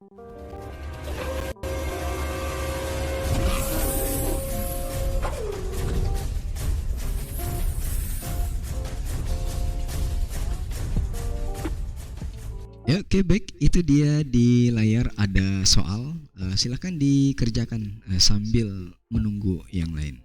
Ya, oke, baik, itu dia di layar ada soal. Silakan dikerjakan sambil menunggu yang lain.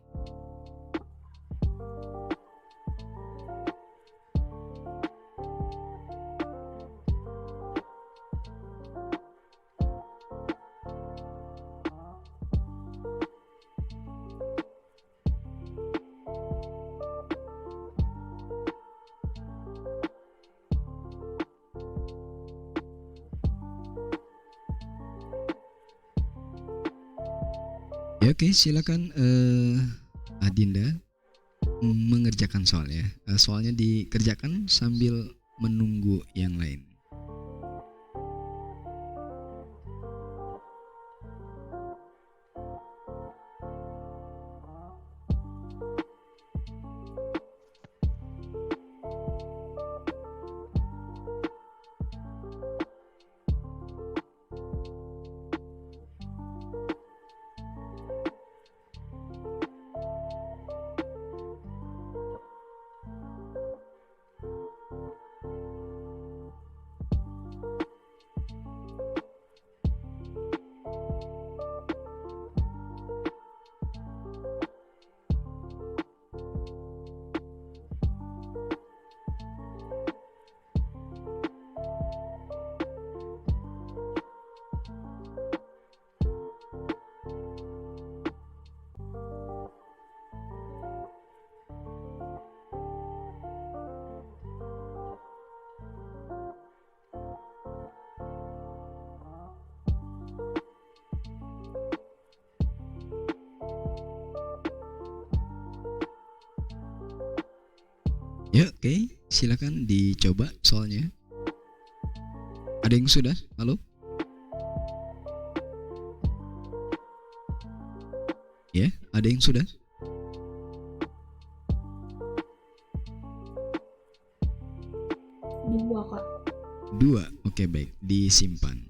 Ya, oke, silakan Adinda mengerjakan soalnya. Soalnya dikerjakan sambil menunggu yang lain. Ya, oke, silakan dicoba soalnya. Ada yang sudah? Halo? Ya, ada yang sudah? Dua, Kak. Dua, oke, baik, disimpan.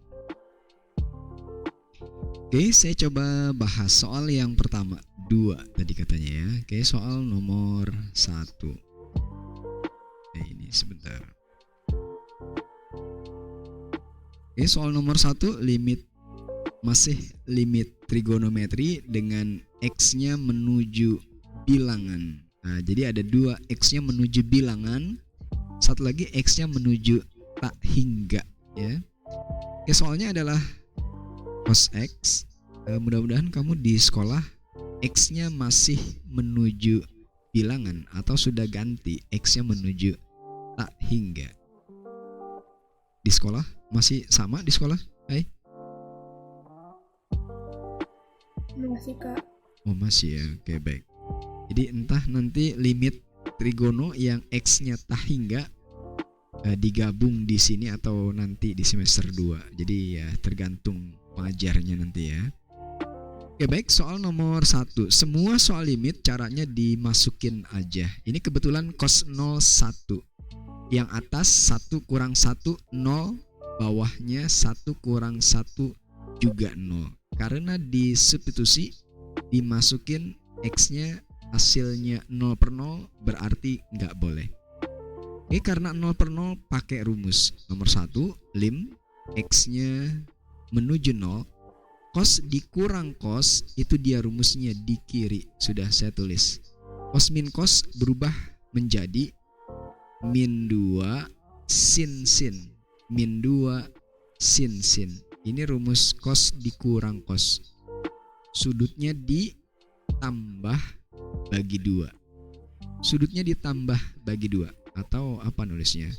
Oke, saya coba bahas soal yang pertama. Dua tadi katanya ya. Oke, soal nomor 1. Ini sebentar. Oke, soal nomor 1, masih limit trigonometri dengan X-nya menuju bilangan. Nah, jadi ada 2, X-nya menuju bilangan, satu lagi X-nya menuju tak hingga ya. Oke, soalnya adalah cos X. Mudah-mudahan kamu di sekolah X-nya masih menuju bilangan atau sudah ganti X-nya menuju tak hingga. Di sekolah masih sama di sekolah? Hai? Masih, Kak. Oh, masih ya. Oke, baik. Jadi entah nanti limit trigono yang X-nya tak hingga digabung di sini atau nanti di semester 2. Jadi ya tergantung pengajarnya nanti ya. Oke, baik, soal nomor 1. Semua soal limit caranya dimasukin aja. Ini kebetulan cos 0 1. Yang atas 1 kurang 1 0, bawahnya 1 kurang 1 juga 0. Karena disubstitusi dimasukin X-nya hasilnya 0 per 0 berarti nggak boleh. Oke, karena 0 per 0 pakai rumus nomor 1, lim X-nya menuju 0, cos dikurang cos itu dia rumusnya di kiri, sudah saya tulis. Cos min cos berubah menjadi min 2 sin sin. Min 2 sin sin. Ini rumus cos dikurang cos. Sudutnya ditambah bagi 2. Sudutnya ditambah bagi 2. Atau apa nulisnya?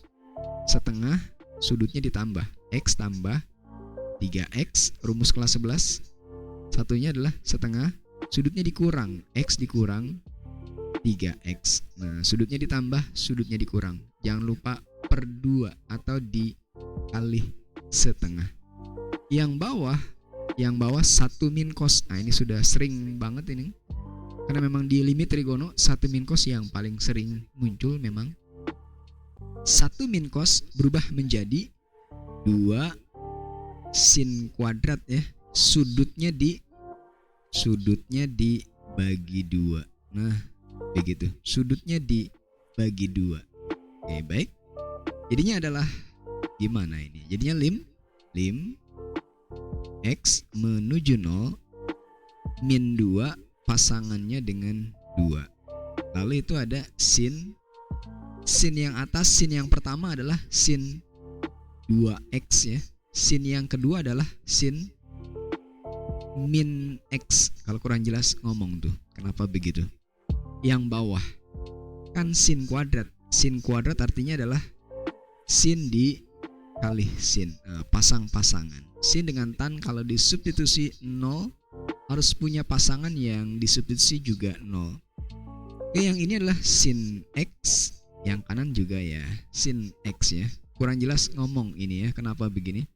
Setengah, sudutnya ditambah. X tambah 3X, rumus kelas 11. Satunya adalah setengah, sudutnya dikurang. X dikurang 3X. Nah, sudutnya ditambah, sudutnya dikurang. Jangan lupa per 2 atau dikali setengah. Yang bawah 1 min cos. Nah, ini sudah sering banget ini. Karena memang di limit trigono 1 min cos yang paling sering muncul memang. 1 min cos berubah menjadi 2 sin kuadrat ya. Sudutnya dibagi 2. Nah, begitu. Sudutnya dibagi 2. Oke, baik. Jadinya adalah gimana ini? Jadinya lim x menuju 0 min 2 pasangannya dengan 2. Lalu itu ada sin yang atas, sin yang pertama adalah sin 2x ya. Sin yang kedua adalah sin min x. Kalau kurang jelas ngomong tuh, kenapa begitu? Yang bawah kan sin kuadrat. Sin kuadrat artinya adalah sin dikali sin, pasang-pasangan. Sin dengan tan kalau disubstitusi 0 harus punya pasangan yang disubstitusi juga 0. Oke, yang ini adalah sin x, yang kanan juga ya sin x ya. Kurang jelas ngomong ini ya, kenapa begini?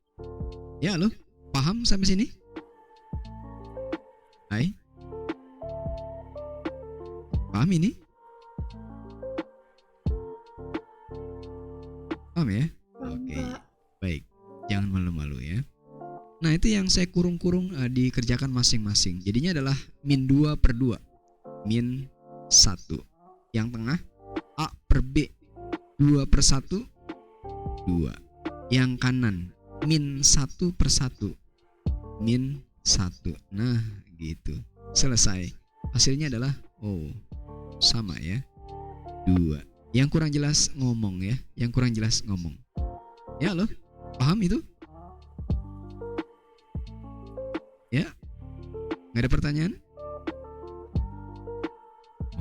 Ya lo, paham sampai sini? Hai? Paham ini? Paham ya? Oke, baik. Jangan malu-malu ya. Nah, itu yang saya kurung-kurung dikerjakan masing-masing. Jadinya adalah min 2 per 2. Min 1. Yang tengah A per B 2 per 1 2. Yang kanan min 1 per 1 min 1. Nah gitu, selesai. Hasilnya adalah sama ya, 2. Yang kurang jelas ngomong ya. Yang kurang jelas ngomong. Ya loh, paham itu? Ya, nggak ada pertanyaan?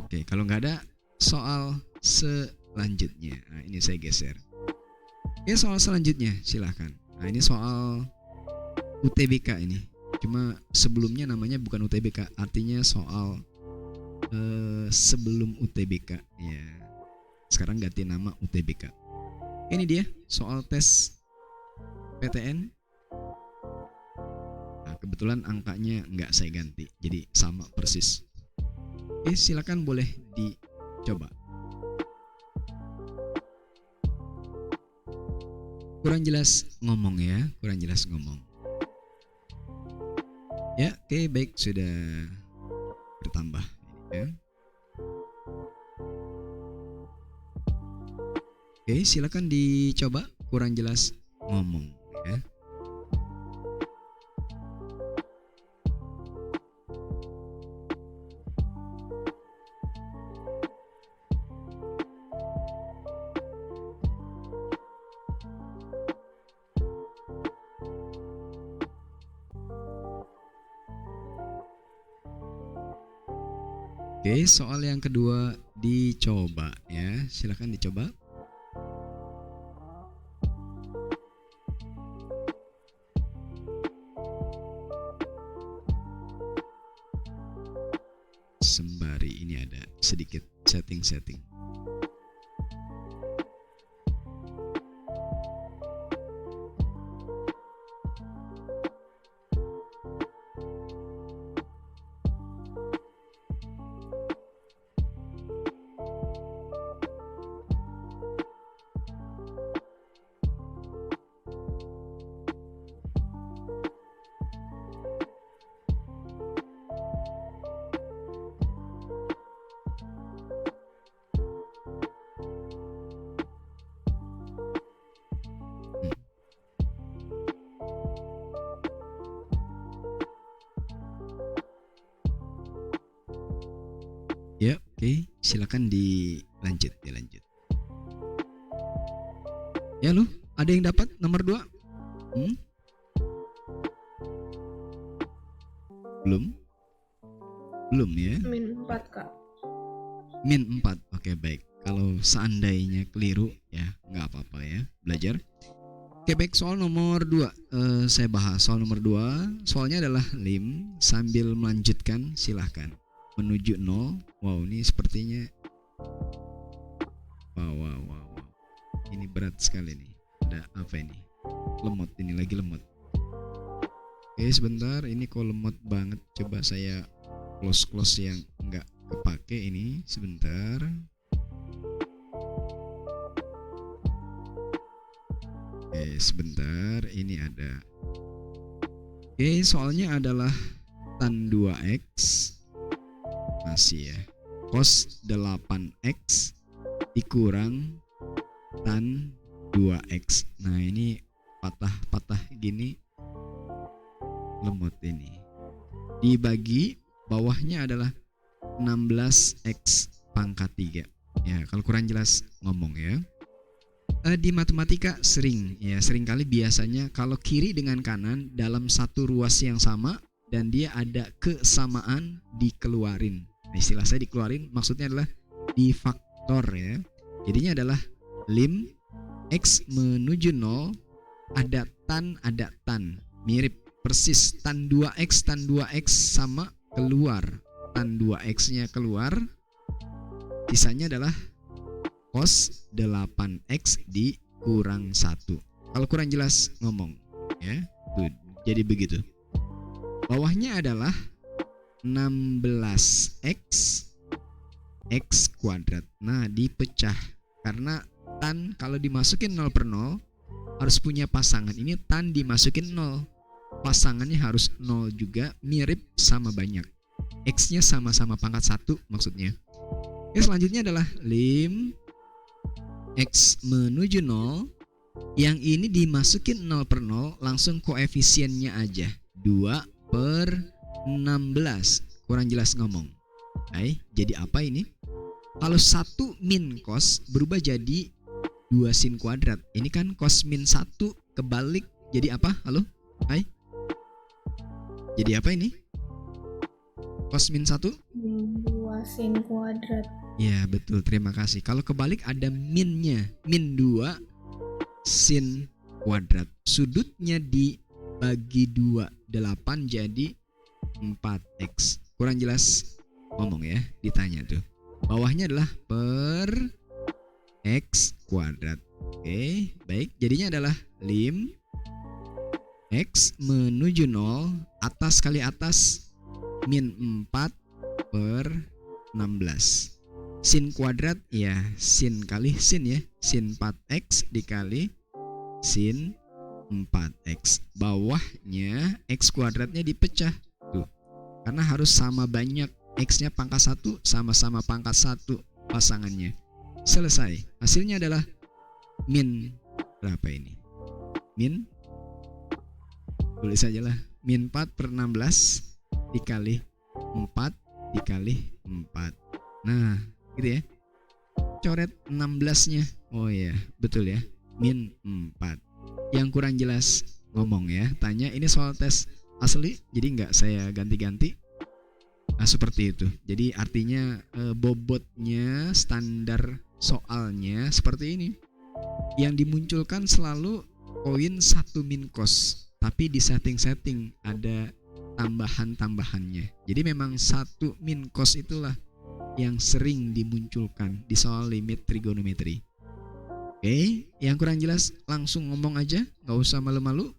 Oke, kalau nggak ada, soal selanjutnya. Nah, ini saya geser. Oke, soal selanjutnya silahkan. Nah, ini soal UTBK ini. Cuma sebelumnya namanya bukan UTBK, artinya soal sebelum UTBK ya. Sekarang ganti nama UTBK. Ini dia soal tes PTN. Nah, kebetulan angkanya nggak saya ganti, jadi sama persis. Oke, silakan boleh dicoba. Kurang jelas ngomong ya, kurang jelas ngomong. Ya, oke, baik, sudah bertambah ya. Oke, silakan dicoba. Kurang jelas ngomong ya. Oke, soal yang kedua dicoba ya. Silakan dicoba. Sembari ini ada sedikit setting-setting. Ya, oke, silakan dilanjut. Ya lu, ada yang dapat nomor 2? Belum ya? Min 4 Kak. Min 4, oke baik. Kalau seandainya keliru ya nggak apa-apa ya, belajar. Oke baik, soal nomor 2 saya bahas. Soal nomor 2, soalnya adalah lim. Sambil melanjutkan silahkan menuju 0. Wow, ini sepertinya wow. Ini berat sekali nih. Ada apa ini? Lemot, ini lagi lemot. Oke sebentar, ini kok lemot banget. Coba saya close yang nggak kepake ini sebentar. Oke sebentar, ini ada Oke, soalnya adalah tan 2x masih ya. Cos 8x dikurang tan 2x. Nah, ini patah-patah gini lemot ini. Dibagi bawahnya adalah 16x pangkat 3. Ya, kalau kurang jelas ngomong ya. Di matematika sering kali biasanya kalau kiri dengan kanan dalam satu ruas yang sama dan dia ada kesamaan dikeluarin. Nah, istilah saya dikeluarin maksudnya adalah difaktor ya. Jadinya adalah lim x menuju 0 ada tan mirip persis tan 2x sama keluar. Tan 2x-nya keluar. Sisanya adalah cos 8x dikurang 1. Kalau kurang jelas ngomong ya. Tuh, jadi begitu. Bawahnya adalah 16x x kuadrat. Nah, dipecah karena tan kalau dimasukin 0 per 0 harus punya pasangan. Ini tan dimasukin 0. Pasangannya harus 0 juga, mirip sama banyak. X-nya sama-sama pangkat 1 maksudnya. Selanjutnya adalah lim x menuju 0. Yang ini dimasukin 0 per 0, langsung koefisiennya aja 2 per 16. Kurang jelas ngomong. Jadi apa ini? Kalau 1 min cos berubah jadi 2 sin kuadrat. Ini kan cos min 1 kebalik jadi apa? Halo? Jadi apa ini? Cos min 1? 2 sin kuadrat. Ya betul, terima kasih. Kalau kebalik ada minnya, min 2 sin kuadrat. Sudutnya dibagi 2, 8 jadi 4x. Kurang jelas ngomong ya, ditanya tuh. Bawahnya adalah per x kuadrat. Oke, baik. Jadinya adalah lim x menuju 0 atas kali atas min 4 per 16. Sin kuadrat ya sin kali sin ya. Sin 4x dikali sin 4x. Bawahnya x kuadratnya dipecah tuh. Karena harus sama banyak. X-nya pangkat 1 sama-sama pangkat 1 pasangannya. Selesai. Hasilnya adalah min berapa ini? Min tulis aja lah. Min 4 per 16 dikali 4 dikali 4. Nah, gitu ya. Coret 16-nya. Oh ya, betul ya. Min 4. Yang kurang jelas ngomong ya. Tanya, ini soal tes asli, jadi nggak saya ganti-ganti. Nah, seperti itu. Jadi artinya bobotnya, standar soalnya seperti ini. Yang dimunculkan selalu koin 1 min cos, tapi di setting-setting ada tambahan-tambahannya. Jadi memang 1 min cos itulah yang sering dimunculkan di soal limit trigonometri. Oke, yang kurang jelas langsung ngomong aja, nggak usah malu-malu.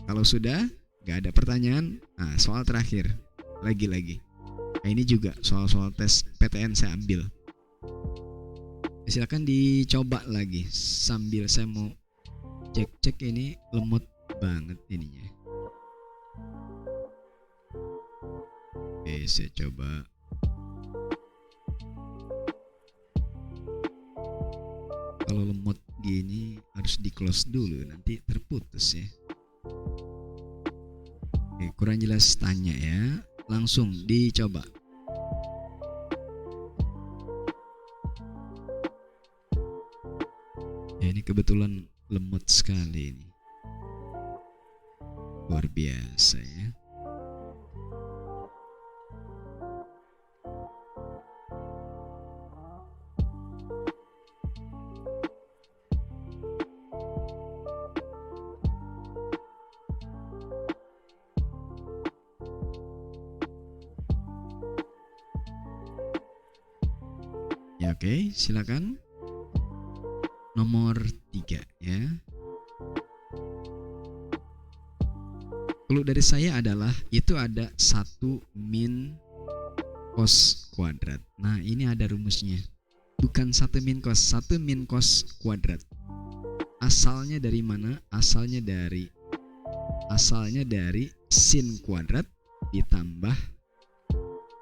Kalau sudah nggak ada pertanyaan, nah soal terakhir lagi-lagi. Nah, ini juga soal-soal tes PTN saya ambil. Silakan dicoba lagi sambil saya mau cek-cek, ini lemot banget ininya. Oke, saya coba. Kalau lemot gini harus di close dulu, nanti terputus ya. Oke, kurang jelas tanya ya. Langsung dicoba. Ya, ini kebetulan lemot sekali ini. Luar biasa ya. Ya, oke, silakan. Nomor 3 ya. Kalau dari saya adalah itu ada 1 min cos kuadrat. Nah, ini ada rumusnya. Bukan 1 min cos, 1 min cos kuadrat. Asalnya dari mana? Asalnya dari asalnya dari sin kuadrat ditambah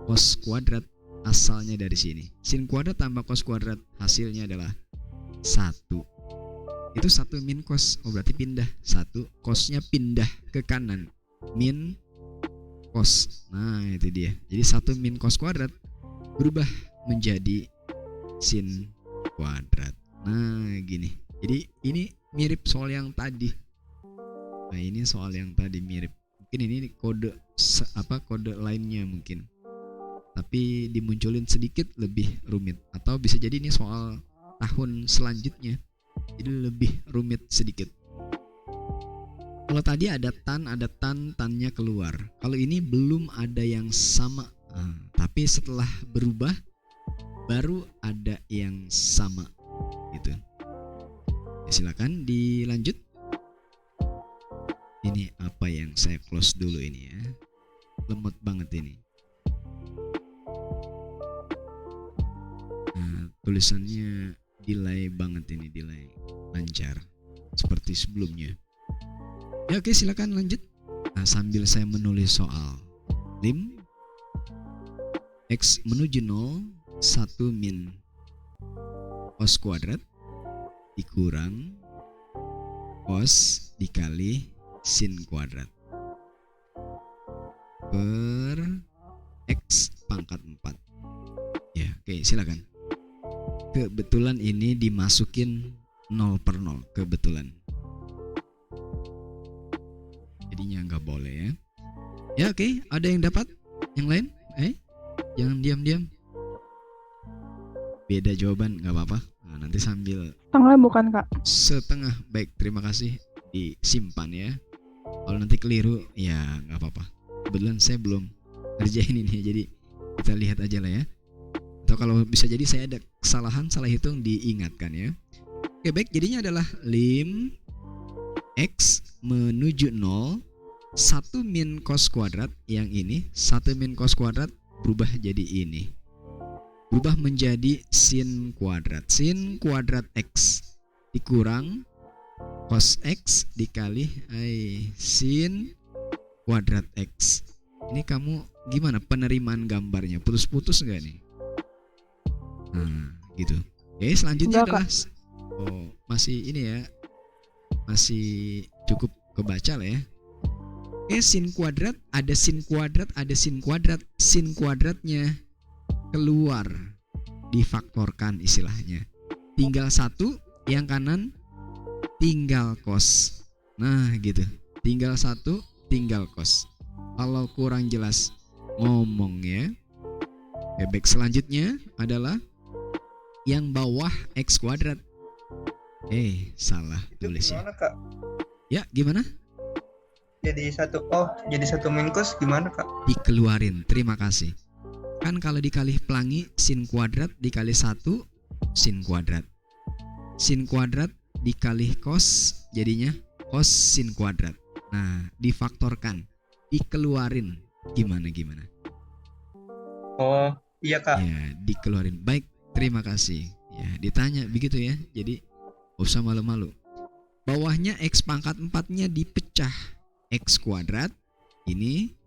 cos kuadrat, asalnya dari sini. Sin kuadrat tambah cos kuadrat hasilnya adalah 1. Itu 1 min cos. Oh berarti pindah 1, cosnya pindah ke kanan, min cos. Nah itu dia. Jadi 1 min cos kuadrat berubah menjadi sin kuadrat. Nah gini. Jadi ini mirip soal yang tadi. Nah ini soal yang tadi mirip. Mungkin ini kode kode lainnya mungkin. Tapi dimunculin sedikit lebih rumit. Atau bisa jadi ini soal tahun selanjutnya. Jadi lebih rumit sedikit. Kalau tadi ada tannya keluar. Kalau ini belum ada yang sama. Tapi setelah berubah baru ada yang sama gitu. Ya, silakan dilanjut. Ini apa yang saya close dulu ini ya. Lemot banget ini. Nah, tulisannya delay banget ini, delay. Lancar seperti sebelumnya. Ya oke, silakan lanjut. Nah, sambil saya menulis soal. Lim X menuju 0 1 min cos kuadrat dikurang cos dikali sin kuadrat per X pangkat 4. Ya oke, silakan. Kebetulan ini dimasukin 0 per 0, kebetulan. Jadinya nggak boleh ya. Ya oke, ada yang dapat? Yang lain? Jangan diam-diam. Beda jawaban nggak apa-apa. Nah, nanti sambil Setengah bukan kak? setengah. Baik, terima kasih. Disimpan ya. Kalau nanti keliru ya nggak apa-apa. Kebetulan saya belum ngerjain ini, jadi kita lihat aja lah ya. Atau kalau bisa jadi saya ada kesalahan, salah hitung, diingatkan ya. Oke baik, jadinya adalah lim X menuju 0 1 min cos kuadrat. Yang ini 1 min cos kuadrat berubah jadi ini, berubah menjadi sin kuadrat. Sin kuadrat X dikurang cos X dikali sin kuadrat X. Ini kamu gimana penerimaan gambarnya? Putus-putus enggak nih? Nah gitu. Oke, selanjutnya Enggak, adalah masih ini ya, masih cukup kebaca lah ya. Sin kuadrat, ada sin kuadrat, ada sin kuadrat. Sin kuadratnya keluar, difaktorkan istilahnya. Tinggal 1, yang kanan tinggal cos. Nah gitu, tinggal 1, tinggal cos. Kalau kurang jelas ngomong ya. Oke, baik, selanjutnya adalah yang bawah X kuadrat. Salah tulisnya. Gimana kak? Ya gimana? Jadi satu min cos gimana kak? Dikeluarin, terima kasih. Kan kalau dikali pelangi sin kuadrat dikali 1 sin kuadrat. Sin kuadrat dikali cos jadinya cos sin kuadrat. Nah, difaktorkan, dikeluarin. Gimana? Oh iya kak. Ya, dikeluarin. Baik, terima kasih. Ya, ditanya begitu ya. Jadi gak usah malu-malu. Bawahnya X pangkat 4-nya dipecah. X kuadrat, ini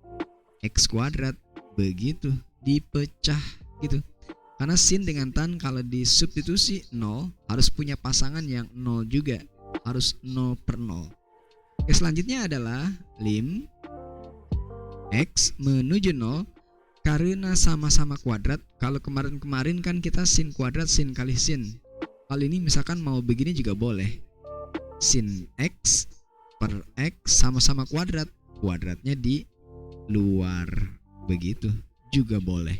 X kuadrat, begitu dipecah gitu. Karena sin dengan tan kalau disubstitusi 0 harus punya pasangan yang 0 juga, harus 0 per 0. Oke, selanjutnya adalah lim X menuju 0 karena sama-sama kuadrat. Kalau kemarin kan kita sin kuadrat sin kali sin. Kali ini misalkan mau begini juga boleh. Sin X per X sama-sama kuadrat, kuadratnya di luar, begitu juga boleh.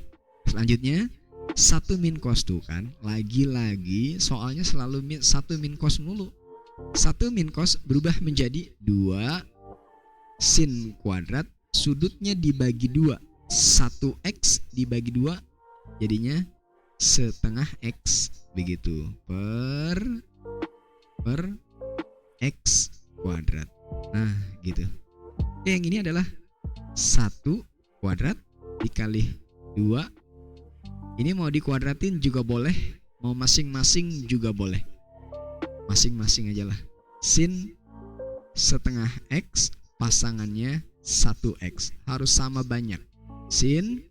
Selanjutnya 1 min cos tuh kan, lagi-lagi soalnya selalu 1 min cos mulu. 1 min cos berubah menjadi 2 sin kuadrat, sudutnya dibagi 2, 1x dibagi 2 jadinya setengah x, begitu, per x kuadrat. Nah gitu. Oke, yang ini adalah 1 kuadrat dikali 2. Ini mau dikuadratin juga boleh, mau masing-masing juga boleh. Masing-masing aja lah. Sin setengah x pasangannya 1x. Harus sama banyak. Sin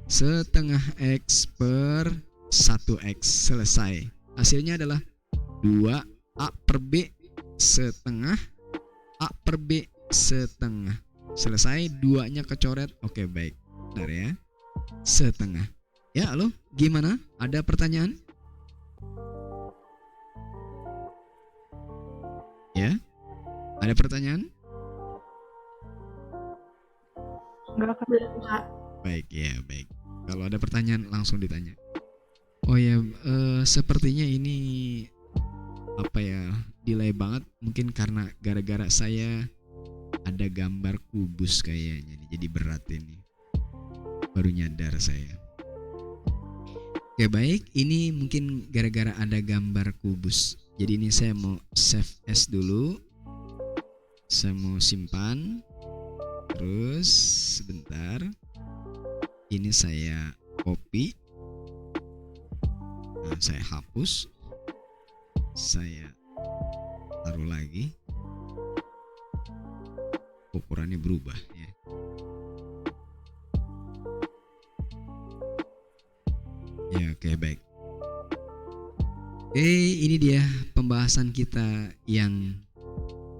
setengah x per 1x. Selesai. Hasilnya adalah 2a per b setengah a per b setengah. Selesai, 2-nya kecoret. Oke, baik. Benar ya. Setengah. Ya, halo, gimana? Ada pertanyaan? Ya? Ada pertanyaan? Enggak, Kak. Baik, ya, baik. Kalau ada pertanyaan langsung ditanya. Oh ya, sepertinya ini apa ya, delay banget. Mungkin karena gara-gara saya ada gambar kubus kayaknya nih, jadi berat ini. Baru nyadar saya. Oke, baik. Ini mungkin gara-gara ada gambar kubus. Jadi ini saya mau save as dulu. Saya mau simpan. Terus sebentar. Ini saya copy. Nah, saya hapus. Saya taruh lagi. Ukurannya berubah ya. Ya, oke, baik. Ini dia pembahasan kita yang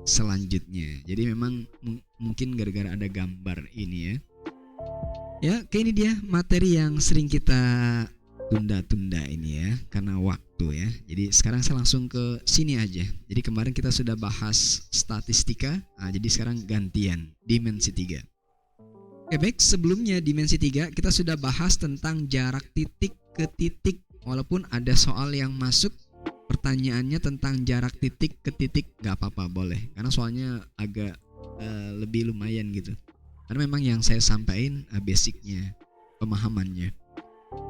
selanjutnya. Jadi memang mungkin gara-gara ada gambar ini ya. Ya, ini dia materi yang sering kita tunda-tunda ini ya, karena waktu ya. Jadi sekarang saya langsung ke sini aja. Jadi kemarin kita sudah bahas statistika. Nah, jadi sekarang gantian dimensi 3. Oke, baik. Sebelumnya dimensi 3 kita sudah bahas tentang jarak titik ke titik. Walaupun ada soal yang masuk pertanyaannya tentang jarak titik ke titik, gak apa-apa, boleh. Karena soalnya agak lebih lumayan gitu. Karena memang yang saya sampaikan basicnya, pemahamannya.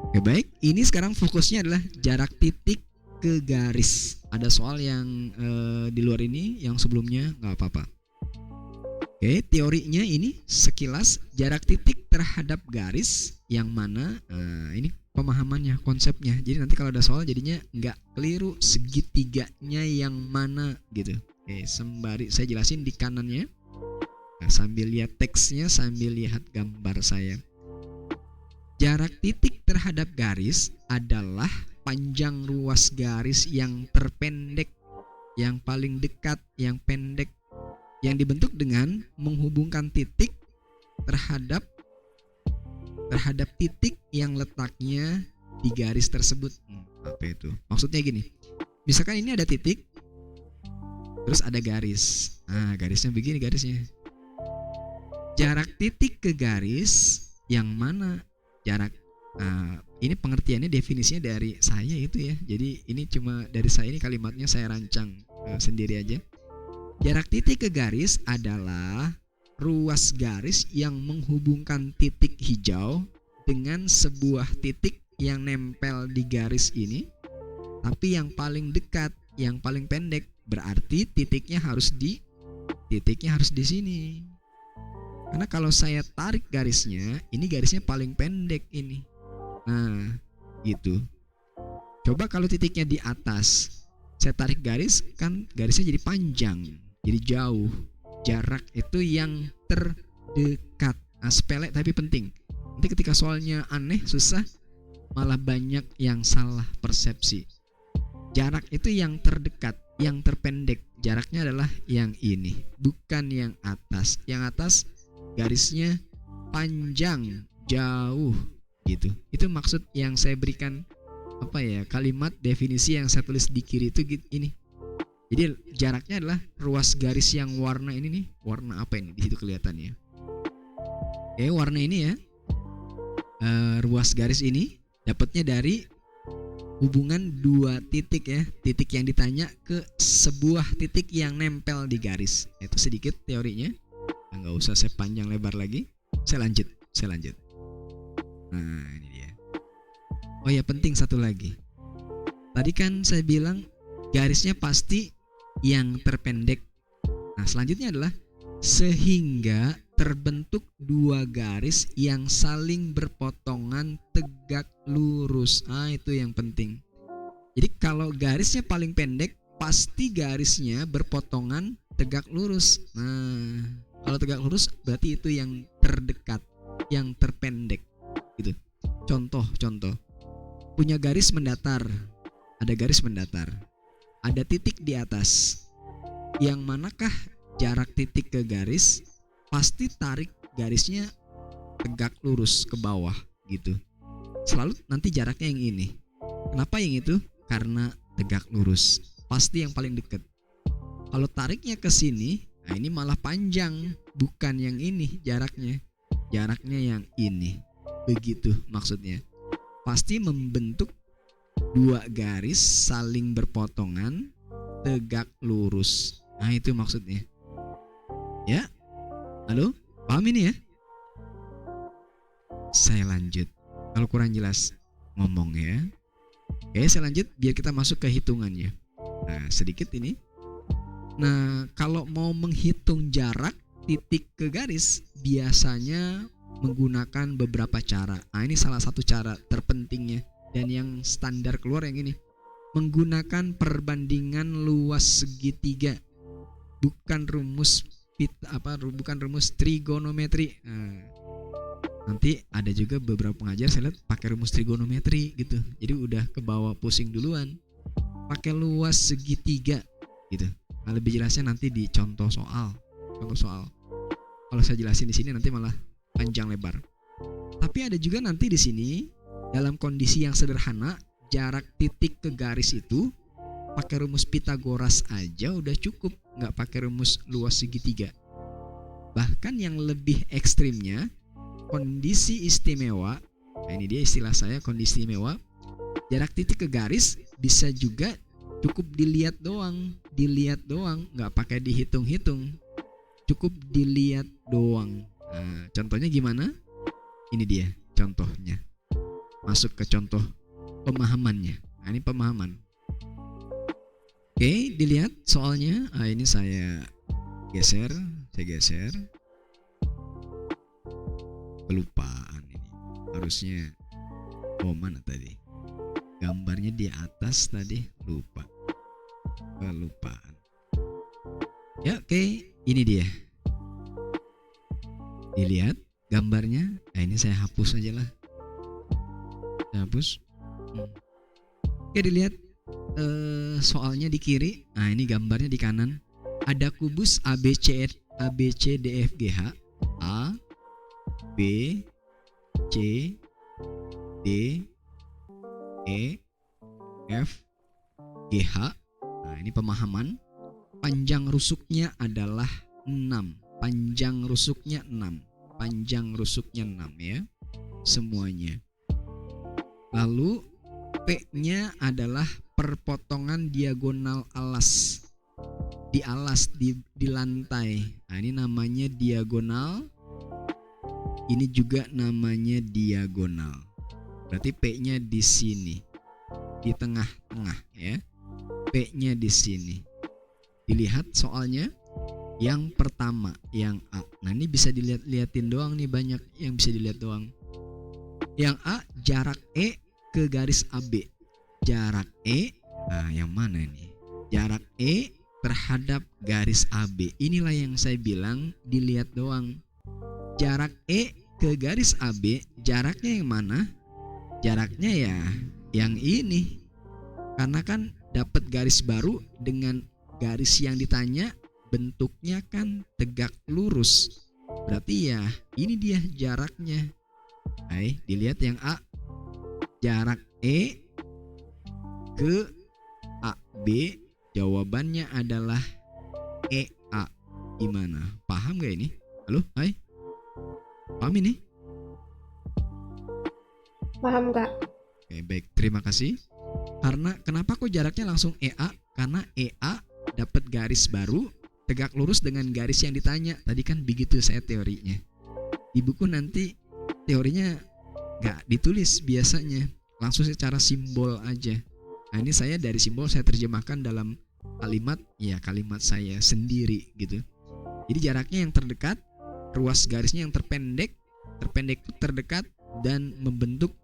Oke, baik. Ini sekarang fokusnya adalah jarak titik ke garis. Ada soal yang di luar ini, yang sebelumnya gak apa-apa. Oke, teorinya ini sekilas jarak titik terhadap garis yang mana ini pemahamannya, konsepnya. Jadi nanti kalau ada soal jadinya nggak keliru segitiganya yang mana gitu. Oke, sembari saya jelasin di kanannya. Nah, sambil lihat teksnya, sambil lihat gambar saya. Jarak titik terhadap garis adalah panjang ruas garis yang terpendek, yang paling dekat, yang pendek, yang dibentuk dengan menghubungkan titik terhadap titik yang letaknya di garis tersebut. Apa itu? Maksudnya gini. Misalkan ini ada titik, terus ada garis. Nah, garisnya begini garisnya. Jarak titik ke garis yang mana? Jarak ini pengertiannya, definisinya dari saya itu ya. Jadi ini cuma dari saya, ini kalimatnya saya rancang sendiri aja. Jarak titik ke garis adalah ruas garis yang menghubungkan titik hijau dengan sebuah titik yang nempel di garis ini, tapi yang paling dekat, yang paling pendek. Berarti titiknya harus di sini. Karena kalau saya tarik garisnya, ini garisnya paling pendek ini. Nah, gitu. Coba kalau titiknya di atas, saya tarik garis, kan garisnya jadi panjang, jadi jauh. Jarak itu yang terdekat. Nah, sepele tapi penting. Nanti ketika soalnya aneh, susah, malah banyak yang salah persepsi. Jarak itu yang terdekat, yang terpendek. Jaraknya adalah yang ini, bukan yang atas. Yang atas garisnya panjang, jauh gitu. Itu maksud yang saya berikan, apa ya, kalimat definisi yang saya tulis di kiri itu ini. Jadi jaraknya adalah ruas garis yang warna ini nih. Warna apa ini? Di situ kelihatannya. Warna ini ya. Ruas garis ini dapatnya dari hubungan dua titik ya. Titik yang ditanya ke sebuah titik yang nempel di garis. Itu sedikit teorinya. Nggak usah saya panjang lebar lagi. Saya lanjut. Nah, ini dia. Oh ya, penting satu lagi. Tadi kan saya bilang garisnya pasti yang terpendek. Nah, selanjutnya adalah sehingga terbentuk dua garis yang saling berpotongan tegak lurus. Itu yang penting. Jadi kalau garisnya paling pendek, pasti garisnya berpotongan tegak lurus. Nah, Kalau tegak lurus berarti itu yang terdekat, yang terpendek gitu. Contoh punya garis mendatar, ada garis mendatar, ada titik di atas. Yang manakah jarak titik ke garis? Pasti tarik garisnya tegak lurus ke bawah gitu. Selalu nanti jaraknya yang ini. Kenapa yang itu? Karena tegak lurus. Pasti yang paling dekat. Kalau tariknya ke sini, nah ini malah panjang, bukan yang ini jaraknya. Jaraknya yang ini. Begitu maksudnya. Pasti membentuk dua garis saling berpotongan tegak lurus. Nah, itu maksudnya. Ya? Halo? Paham ini ya? Saya lanjut. Kalau kurang jelas ngomong ya. Oke, saya lanjut biar kita masuk ke hitungannya. Nah, sedikit ini. Nah, kalau mau menghitung jarak titik ke garis biasanya menggunakan beberapa cara. Nah, ini salah satu cara terpentingnya dan yang standar keluar yang ini. Menggunakan perbandingan luas segitiga. Bukan rumus bukan rumus trigonometri. Nah, nanti ada juga beberapa pengajar saya lihat pakai rumus trigonometri gitu. Jadi udah kebawa pusing duluan. Pakai luas segitiga gitu. Nah, lebih jelasnya nanti di contoh soal. Kalau saya jelasin di sini nanti malah panjang lebar. Tapi ada juga nanti di sini dalam kondisi yang sederhana, jarak titik ke garis itu pakai rumus Pythagoras aja udah cukup, nggak pakai rumus luas segitiga. Bahkan yang lebih ekstrimnya, kondisi istimewa. Nah, ini dia istilah saya, kondisi istimewa. Jarak titik ke garis bisa juga cukup dilihat doang, nggak pakai dihitung-hitung, cukup dilihat doang. Nah, contohnya gimana? Ini dia contohnya. Masuk ke contoh pemahamannya. Nah, ini pemahaman. Oke, dilihat soalnya. Nah, ini saya geser. Kelupaan ini. Harusnya mana tadi? Gambarnya di atas tadi, lupa. Kelupaan. Ya, oke, ini dia. Dilihat gambarnya. Nah, ini saya hapus aja lah. Saya hapus. Oke, dilihat soalnya di kiri. Nah, ini gambarnya di kanan. Ada kubus ABC DFGH. A, B, C, D, E, F, GH. Nah, ini pemahaman. Panjang rusuknya adalah 6. Panjang rusuknya 6 ya. Semuanya. Lalu P-nya adalah perpotongan diagonal alas. Di alas, di lantai. Nah, ini namanya diagonal. Ini juga namanya diagonal. Berarti P-nya di sini. Di tengah-tengah ya. P-nya di sini. Dilihat soalnya. Yang pertama, yang A. Nah, ini bisa dilihatin doang nih, banyak yang bisa dilihat doang. Yang A, jarak E ke garis AB. Jarak E, nah yang mana ini? Jarak E terhadap garis AB. Inilah yang saya bilang dilihat doang. Jarak E ke garis AB, jaraknya yang mana? Jaraknya ya yang ini. Karena kan dapat garis baru dengan garis yang ditanya bentuknya kan tegak lurus. Berarti ya ini dia jaraknya. Hai, dilihat yang A. Jarak E ke AB, jawabannya adalah EA. Gimana? Paham gak ini? Halo? Hai? Paham ini? Paham, Kak? Oke, baik. Terima kasih. Karena kenapa kok jaraknya langsung EA? Karena EA dapat garis baru tegak lurus dengan garis yang ditanya. Tadi kan begitu saya teorinya. Di buku nanti teorinya gak ditulis biasanya. Langsung secara simbol aja. Nah, ini saya dari simbol saya terjemahkan dalam kalimat, ya kalimat saya sendiri gitu. Jadi jaraknya yang terdekat, ruas garisnya yang terpendek itu terdekat dan membentuk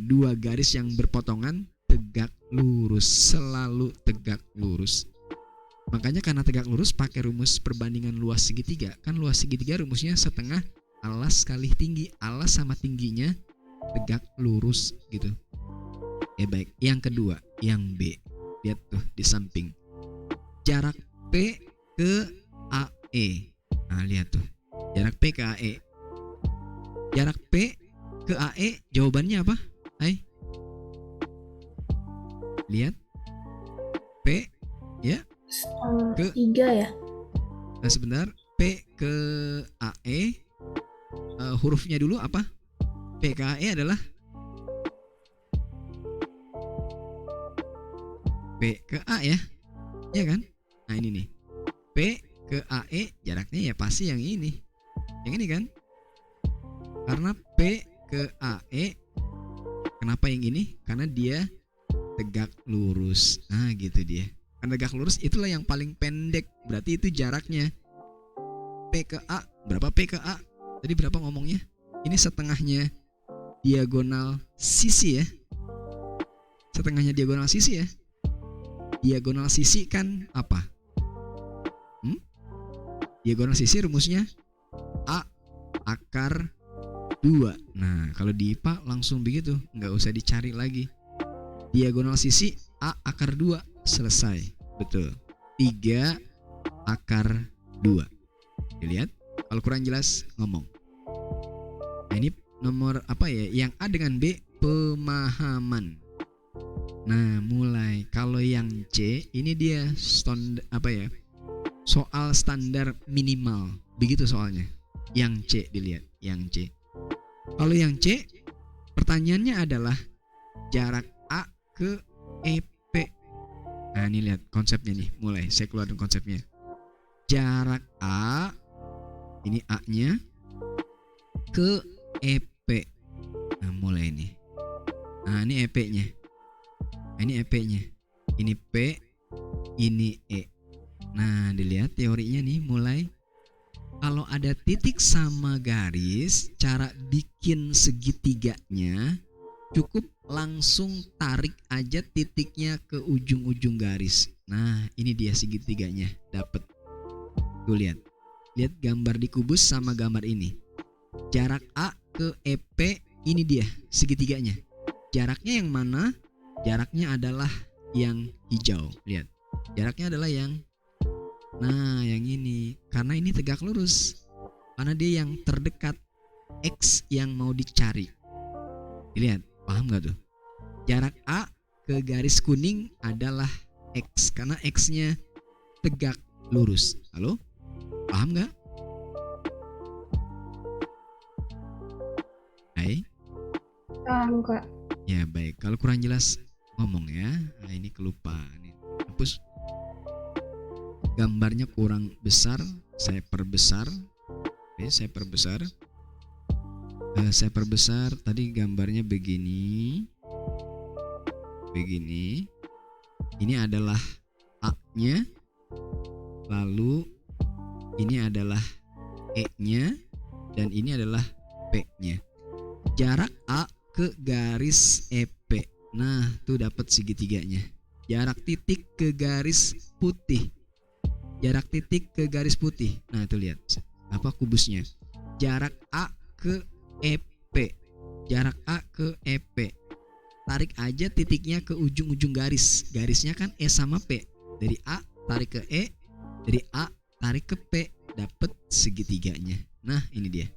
dua garis yang berpotongan tegak lurus, selalu tegak lurus. Makanya karena tegak lurus pakai rumus perbandingan luas segitiga. Kan luas segitiga rumusnya setengah alas kali tinggi. Alas sama tingginya tegak lurus gitu. Baik. Yang kedua, yang B. Lihat tuh di samping. Jarak P ke AE. Nah, lihat tuh. Jarak P ke AE. Jarak P ke AE jawabannya apa? Hai. Lihat. P ya. Ke 3 ya. Nah, sebentar. P ke AE hurufnya dulu apa? P ke AE adalah P ke A ya. Ya kan? Nah, ini nih. P ke AE jaraknya ya pasti yang ini. Yang ini kan? Karena P ke AE, kenapa yang ini? Karena dia tegak lurus. Nah, gitu dia. Karena tegak lurus itulah yang paling pendek. Berarti itu jaraknya. P ke A, berapa P ke A? Tadi berapa ngomongnya? Ini setengahnya diagonal sisi ya. Setengahnya diagonal sisi ya. Diagonal sisi kan apa? Diagonal sisi rumusnya A akar 2. Nah, kalau di IPA langsung begitu, nggak usah dicari lagi. Diagonal sisi A akar 2, selesai. Betul. 3 akar 2. Dilihat, kalau kurang jelas ngomong. Nah, ini nomor apa ya? Yang A dengan B pemahaman. Nah, mulai. Kalau yang C ini dia soal standar minimal. Begitu soalnya. Yang C dilihat, yang C. Kalau yang C, pertanyaannya adalah jarak A ke EP. Nah, ini lihat konsepnya nih, mulai saya keluarin konsepnya. Jarak A, ini A-nya ke EP. Nah, mulai nih. Nah, ini EP-nya. Nah, ini EP-nya. Ini P, ini E. Nah, dilihat teorinya nih mulai. Kalau ada titik sama garis, cara bikin segitiganya cukup langsung tarik aja titiknya ke ujung-ujung garis. Nah, ini dia segitiganya, dapat. Tuh lihat. Lihat gambar di kubus sama gambar ini. Jarak A ke EP ini dia segitiganya. Jaraknya yang mana? Jaraknya adalah yang hijau. Lihat. Jaraknya adalah yang yang ini. Karena ini tegak lurus. Karena dia yang terdekat. X yang mau dicari. Lihat, paham gak tuh? Jarak A ke garis kuning adalah X. Karena X-nya tegak lurus. Halo? Paham gak? Hai? Paham Kak. Ya baik. Kalau kurang jelas ngomong ya. Nah, ini kelupaan. Hapus. Gambarnya kurang besar, saya perbesar. Oke, saya perbesar. Saya perbesar. Tadi gambarnya begini. Begini. Ini adalah A-nya. Lalu ini adalah E-nya dan ini adalah P-nya. Jarak A ke garis EP. Nah, tuh dapat segitiganya. Jarak titik ke garis putih. Jarak titik ke garis putih. Nah, tuh lihat. Apa kubusnya? Jarak A ke EP. Jarak A ke EP. Tarik aja titiknya ke ujung-ujung garis. Garisnya kan E sama P. Dari A tarik ke E, dari A tarik ke P, dapat segitiganya. Nah, ini dia.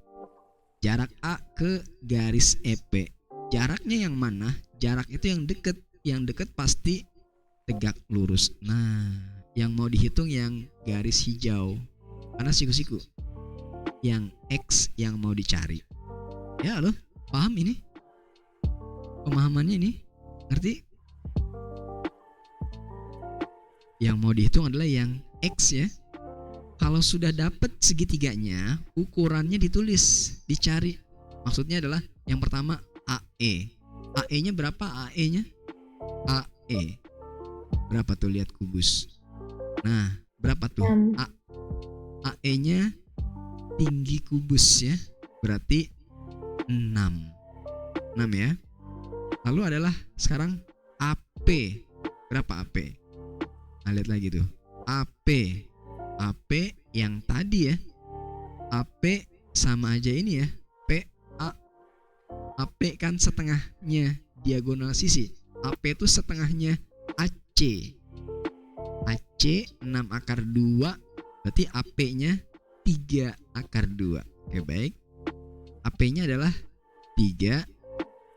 Jarak A ke garis EP. Jaraknya yang mana? Jarak itu yang dekat. Yang dekat pasti tegak lurus. Nah, yang mau dihitung yang garis hijau. Karena siku-siku. Yang X yang mau dicari. Ya loh, paham ini? Pemahamannya ini? Ngerti? Yang mau dihitung adalah yang X ya. Kalau sudah dapat segitiganya, ukurannya ditulis, dicari. Maksudnya adalah yang pertama AE. AE-nya berapa? AE-nya? AE. Berapa tuh, lihat kubus. Nah, berapa tuh? AE-nya tinggi kubus ya. Berarti 6. 6 ya. Lalu adalah sekarang AP. Berapa AP? Nah, lihat lagi tuh. AP. AP yang tadi ya. AP sama aja ini ya. PA. AP kan setengahnya diagonal sisi. AP itu setengahnya AC. AC 6 akar 2, berarti AP-nya 3 akar 2. Oke, baik. AP-nya adalah 3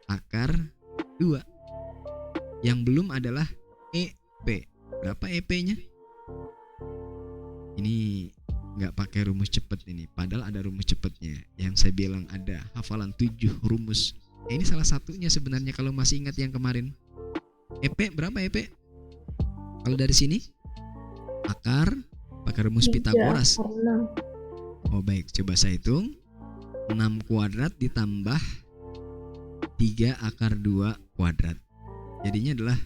akar 2. Yang belum adalah EP. Berapa EP-nya? Ini nggak pakai rumus cepet ini, padahal ada rumus cepetnya. Yang saya bilang ada hafalan 7 rumus. Ini salah satunya sebenarnya kalau masih ingat yang kemarin. EP berapa EP? Kalau dari sini akar pakai rumus 3 Pitagoras. akar 6. Oh baik, coba saya hitung. 6 kuadrat ditambah 3 akar 2 kuadrat. Jadinya adalah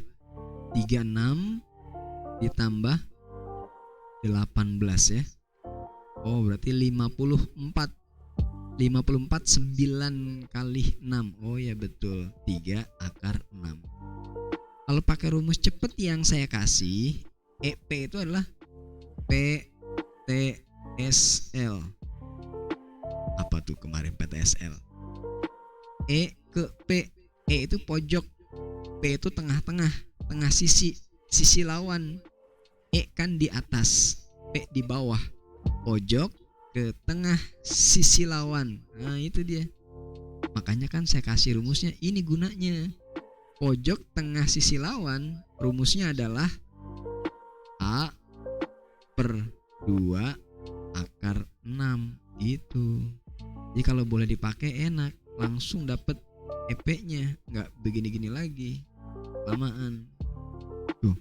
36 ditambah 18 ya. Oh berarti 54. 54 9 kali 6. Oh ya betul, 3 akar 6. Kalau pakai rumus cepet yang saya kasih, EP itu adalah PTSL. Apa tuh kemarin PTSL? E ke P. E itu pojok, P itu tengah-tengah, tengah sisi lawan. E kan di atas, P di bawah. Pojok ke tengah sisi lawan. Nah, itu dia. Makanya kan saya kasih rumusnya, ini gunanya. Pojok tengah sisi lawan, rumusnya adalah A per 2 akar 6 gitu. Jadi kalau boleh dipakai enak, langsung dapet EP-nya, nggak begini-gini lagi lamaan. Tuh,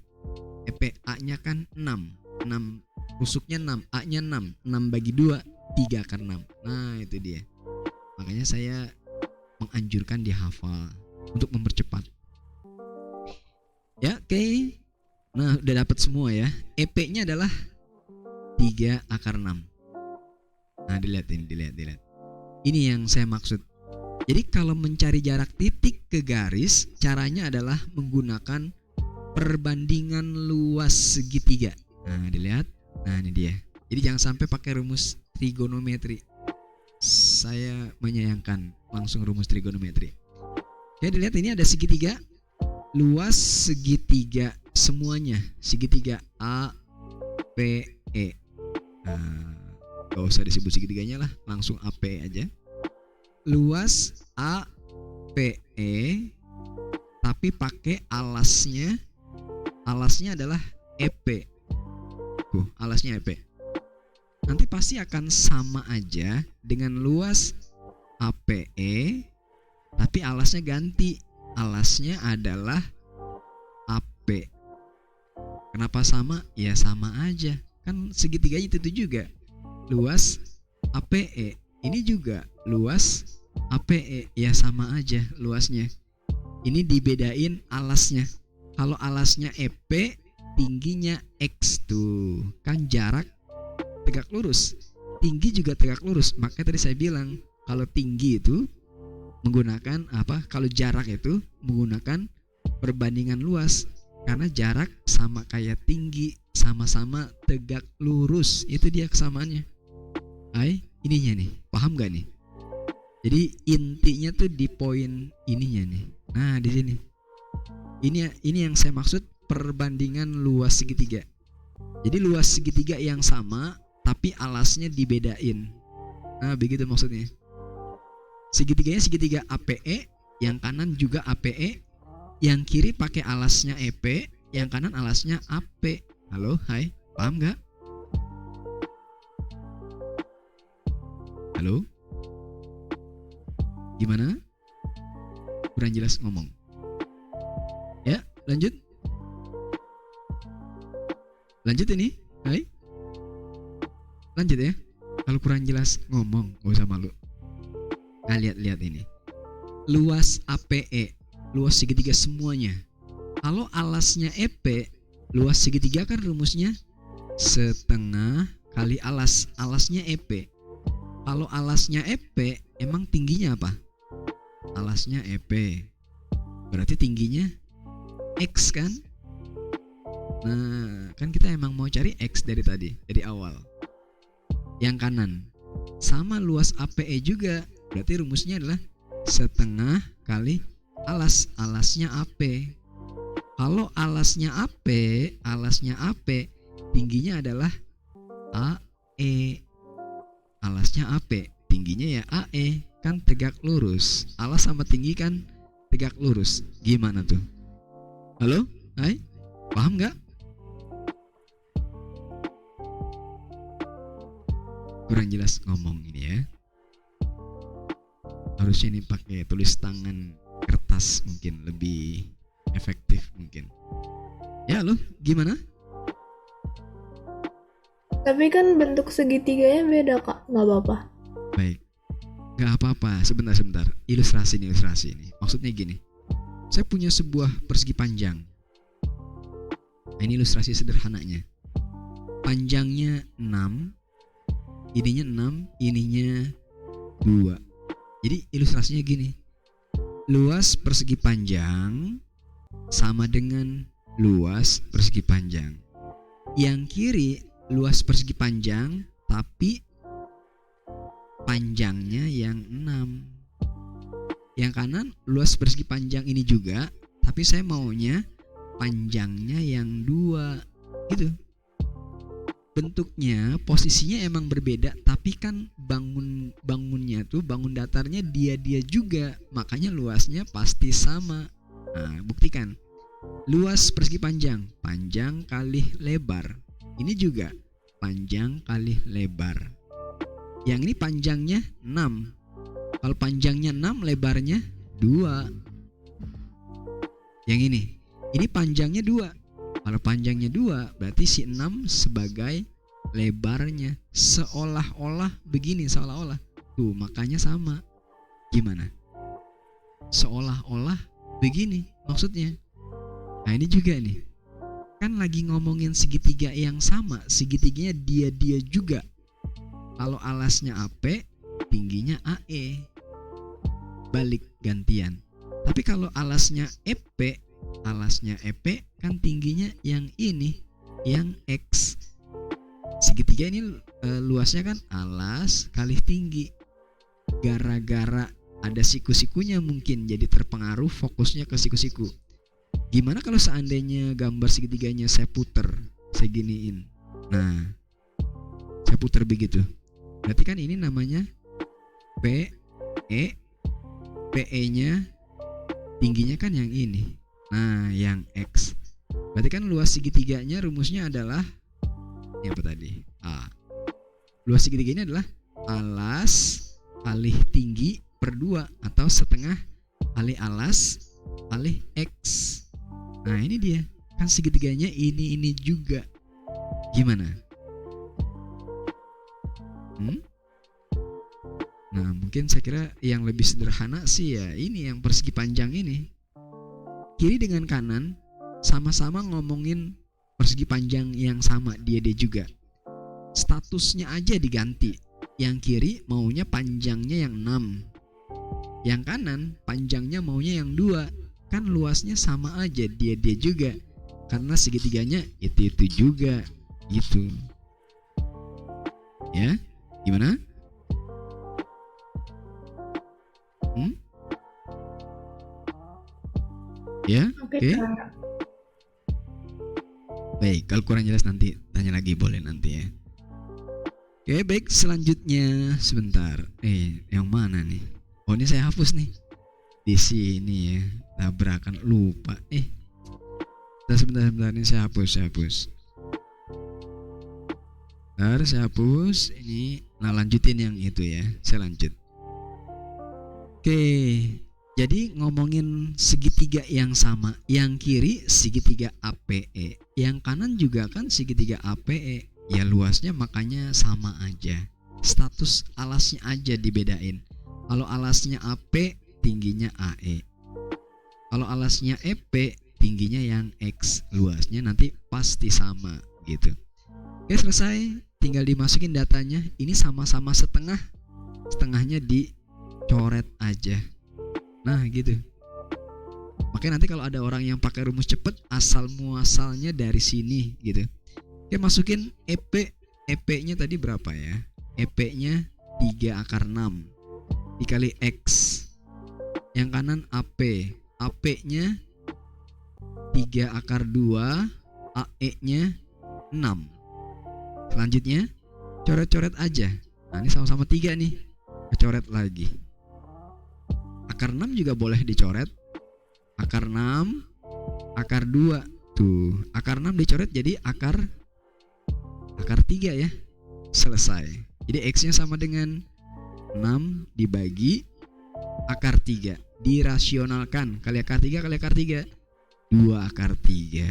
EP A-nya kan 6, rusuknya 6, A-nya 6 bagi 2, 3 akar 6. Nah itu dia. Makanya saya menganjurkan dihafal untuk mempercepat. Ya oke. Nah udah dapat semua ya. EP-nya adalah 3 akar 6. Nah dilihat. Ini yang saya maksud. Jadi kalau mencari jarak titik ke garis, caranya adalah menggunakan perbandingan luas segitiga. Nah dilihat. Nah ini dia. Jadi jangan sampai pakai rumus trigonometri. Saya menyayangkan langsung rumus trigonometri. Ya dilihat, ini ada segitiga. Luas segitiga semuanya, segitiga A, P, E. Nah, gak usah disebut segitiganya lah, langsung AP aja. Luas A, P, E, tapi pakai alasnya. Alasnya adalah EP. Tuh, alasnya EP. Nanti pasti akan sama aja dengan luas APE, tapi alasnya ganti. Alasnya adalah AP. Kenapa sama? Ya sama aja. Kan segitiganya itu juga. Luas APE. Ini juga luas APE. Ya sama aja luasnya. Ini dibedain alasnya. Kalau alasnya EP, tingginya X tuh. Kan jarak tegak lurus. Tinggi juga tegak lurus. Makanya tadi saya bilang kalau tinggi itu menggunakan apa? Kalau jarak itu menggunakan perbandingan luas, karena jarak sama kayak tinggi, sama-sama tegak lurus. Itu dia kesamaannya. Ininya nih, paham gak nih? Jadi intinya tuh di poin ininya nih. Nah di sini. Ini yang saya maksud perbandingan luas segitiga. Jadi luas segitiga yang sama, tapi alasnya dibedain. Nah begitu maksudnya. Segitiganya segitiga APE, yang kanan juga APE, yang kiri pakai alasnya EP, yang kanan alasnya AP. Halo, hai, paham gak? Halo? Gimana? Kurang jelas ngomong. Ya, lanjut. Lanjut ini, hai. Lanjut ya. Kalau kurang jelas ngomong, gak usah malu. Nah lihat ini. Luas APE, luas segitiga semuanya. Kalau alasnya EP, luas segitiga kan rumusnya setengah kali alas. Alasnya EP. Kalau alasnya EP, emang tingginya apa? Alasnya EP. Berarti tingginya X kan? Nah, kan kita emang mau cari X dari tadi, dari awal. Yang kanan sama luas APE juga. Berarti rumusnya adalah setengah kali alas. Alasnya AP. Kalau alasnya AP, tingginya adalah AE. Alasnya AP, tingginya ya AE. Kan tegak lurus. Alas sama tinggi kan tegak lurus. Gimana tuh? Halo? Hai? Paham nggak? Kurang jelas ngomong ini ya. Harusnya ini pakai tulis tangan kertas mungkin lebih efektif mungkin. Ya lo gimana? Tapi kan bentuk segitiganya beda kak, nggak apa-apa. Baik, nggak apa-apa. Sebentar. Ilustrasi ini. Maksudnya gini. Saya punya sebuah persegi panjang. Ini ilustrasi sederhananya. Panjangnya 6, ininya 6, ininya 2. Jadi ilustrasinya gini. Luas persegi panjang sama dengan luas persegi panjang. Yang kiri luas persegi panjang tapi panjangnya yang 6. Yang kanan luas persegi panjang ini juga, tapi saya maunya panjangnya yang 2 gitu. Bentuknya, posisinya emang berbeda, tapi kan bangunnya tuh, bangun datarnya dia juga, makanya luasnya pasti sama. Nah, buktikan. Luas persegi panjang kali lebar. Ini juga panjang kali lebar. Yang ini panjangnya 6. Kalau panjangnya 6, lebarnya 2. Yang ini panjangnya 2. Kalau panjangnya 2, berarti si 6 sebagai lebarnya. Seolah-olah begini, seolah-olah. Tuh, makanya sama. Gimana? Seolah-olah begini maksudnya. Nah, ini juga nih. Kan lagi ngomongin segitiga yang sama. Segitiganya dia juga. Kalau alasnya AP, tingginya AE. Balik gantian. Tapi kalau alasnya EP kan tingginya yang ini, yang X. Segitiga ini luasnya kan alas kali tinggi. Gara-gara ada siku-sikunya mungkin jadi terpengaruh, fokusnya ke siku-siku. Gimana kalau seandainya gambar segitiganya saya puter, saya giniin. Nah, saya puter begitu. Berarti kan ini namanya PE. PE-nya tingginya kan yang ini. Nah, yang X. Berarti kan luas segitiganya rumusnya adalah ini apa tadi? A. Luas segitiganya adalah alas kali tinggi per 2 atau setengah kali alas kali X. Nah, ini dia. Kan segitiganya ini juga. Gimana? Nah, mungkin saya kira yang lebih sederhana sih ya ini yang persegi panjang ini. Kiri dengan kanan sama-sama ngomongin persegi panjang yang sama, dia juga. Statusnya aja diganti. Yang kiri maunya panjangnya yang 6. Yang kanan panjangnya maunya yang 2. Kan luasnya sama aja, dia juga. Karena segitiganya itu juga gitu. Ya, gimana? Ya, Oke, oke. Kak. Baik, kalau kurang jelas nanti tanya lagi boleh nanti ya. Oke, baik, selanjutnya sebentar. Yang mana nih? Oh, ini saya hapus nih. Di sini ya, tabrakan lupa. Sebentar, ini saya hapus. Bentar, saya hapus. Ini, nah lanjutin yang itu ya. Saya lanjut. Oke. Jadi ngomongin segitiga yang sama, yang kiri segitiga APE, yang kanan juga kan segitiga APE. Ya luasnya makanya sama aja. Status alasnya aja dibedain. Kalau alasnya AP, tingginya AE. Kalau alasnya EP, tingginya yang X. Luasnya nanti pasti sama gitu. Oke, selesai. Tinggal dimasukin datanya. Ini sama-sama setengah. Setengahnya dicoret aja. Nah gitu. Makanya nanti kalau ada orang yang pakai rumus cepet, asal muasalnya dari sini gitu. Oke, masukin EP. EP-nya tadi berapa ya? EP-nya 3 akar 6 dikali X. Yang kanan AP. AP-nya 3 akar 2, AE-nya 6. Selanjutnya coret-coret aja. Nah, ini sama-sama 3 nih. Coret lagi. Akar 6 juga boleh dicoret. Akar 6, akar 2. Tuh, akar 6 dicoret jadi akar 3 ya. Selesai. Jadi X-nya sama dengan 6 dibagi akar 3. Dirasionalkan. Kali akar 3 kali akar 3. 2 akar 3.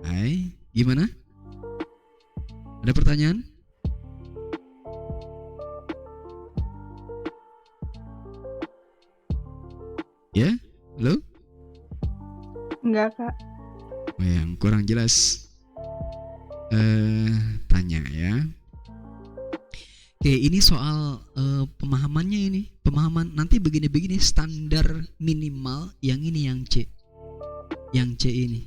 Hai, gimana? Ada pertanyaan? Ya? Halo? Enggak, Kak. Oh, yang kurang jelas. Tanya ya. Oke, ini soal pemahamannya ini. Pemahaman nanti begini-begini standar minimal yang ini yang C. Yang C ini.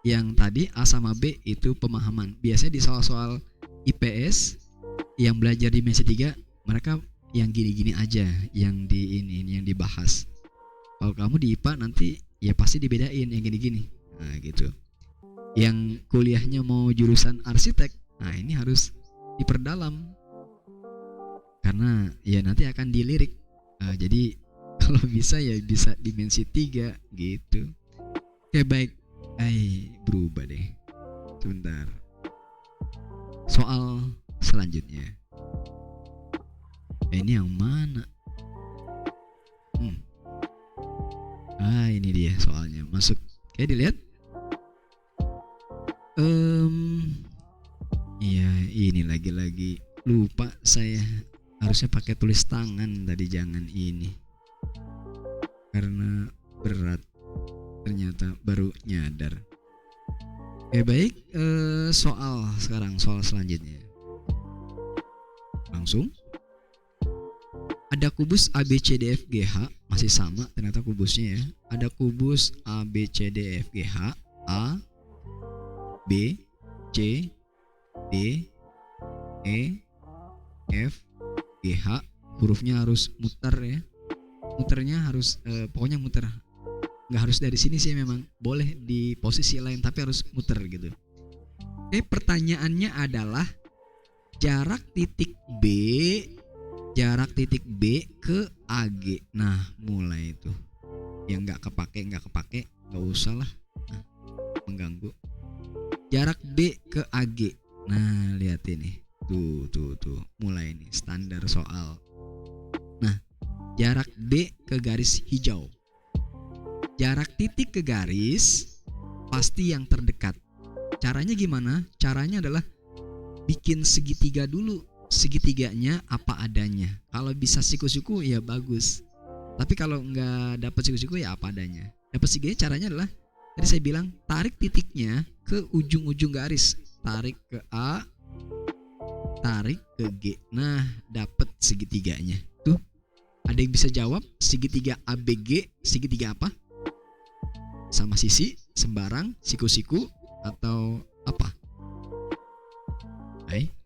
Yang tadi A sama B itu pemahaman. Biasanya di soal-soal IPS yang belajar di dimensi 3, mereka yang gini-gini aja yang di ini yang dibahas. Kalau kamu di IPA nanti ya pasti dibedain yang gini-gini. Nah, gitu. Yang kuliahnya mau jurusan arsitek, nah ini harus diperdalam. Karena ya nanti akan dilirik. Jadi kalau bisa ya bisa dimensi 3 gitu. Oke, baik. Berubah deh. Sebentar. Soal selanjutnya. Ini yang mana? Ini dia soalnya. Masuk. Oke, dilihat. Ya ini lagi-lagi lupa saya. Harusnya pakai tulis tangan tadi, jangan ini. Karena berat. Ternyata baru nyadar. Oke, baik. Soal selanjutnya. Langsung. Ada kubus ABCDFGH, masih sama ternyata kubusnya ya. Ada kubus ABCDFGH, A, B, C, D, E, F, GH. Hurufnya harus muter ya. Muternya harus pokoknya muter. Nggak harus dari sini sih, memang boleh di posisi lain tapi harus muter gitu. Oke, pertanyaannya adalah jarak titik B ke AG. Nah, mulai itu yang nggak kepake nggak usah lah, mengganggu. Jarak B ke AG. Nah, lihat ini tuh mulai nih standar soal. Nah, jarak B ke garis hijau. Jarak titik ke garis pasti yang terdekat. Caranya gimana? Caranya adalah bikin segitiga dulu. Segitiganya apa adanya. Kalau bisa siku-siku ya bagus. Tapi kalau nggak dapat siku-siku ya apa adanya. Dapat segitiga caranya adalah tadi saya bilang tarik titiknya ke ujung-ujung garis. Tarik ke A, tarik ke G. Nah, dapat segitiganya. Tuh, ada yang bisa jawab segitiga ABG, segitiga apa? Sama sisi, sembarang, siku-siku, atau apa?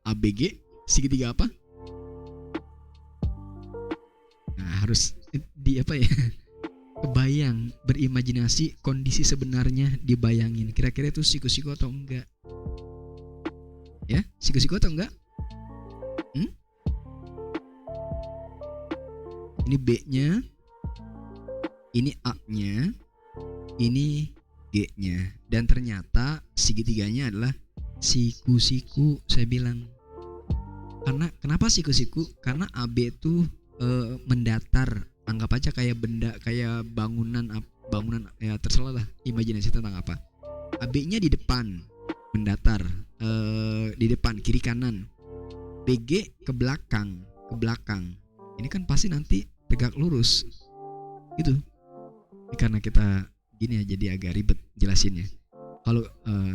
ABG segitiga apa? Nah, harus di apa ya? Kebayang, berimajinasi kondisi sebenarnya dibayangin. Kira-kira itu siku-siku atau enggak? Ya, siku-siku atau enggak? Ini B-nya, ini A-nya, ini G-nya, dan ternyata segitiganya adalah siku-siku. Saya bilang, karena kenapa siku-siku? Karena AB itu mendatar, anggap aja kayak benda, kayak bangunan ya, terserah lah imajinasi tentang apa. AB-nya di depan, mendatar, di depan kiri kanan. BG ke belakang. Ini kan pasti nanti tegak lurus gitu. Karena kita gini ya, jadi agak ribet jelasinnya. Kalau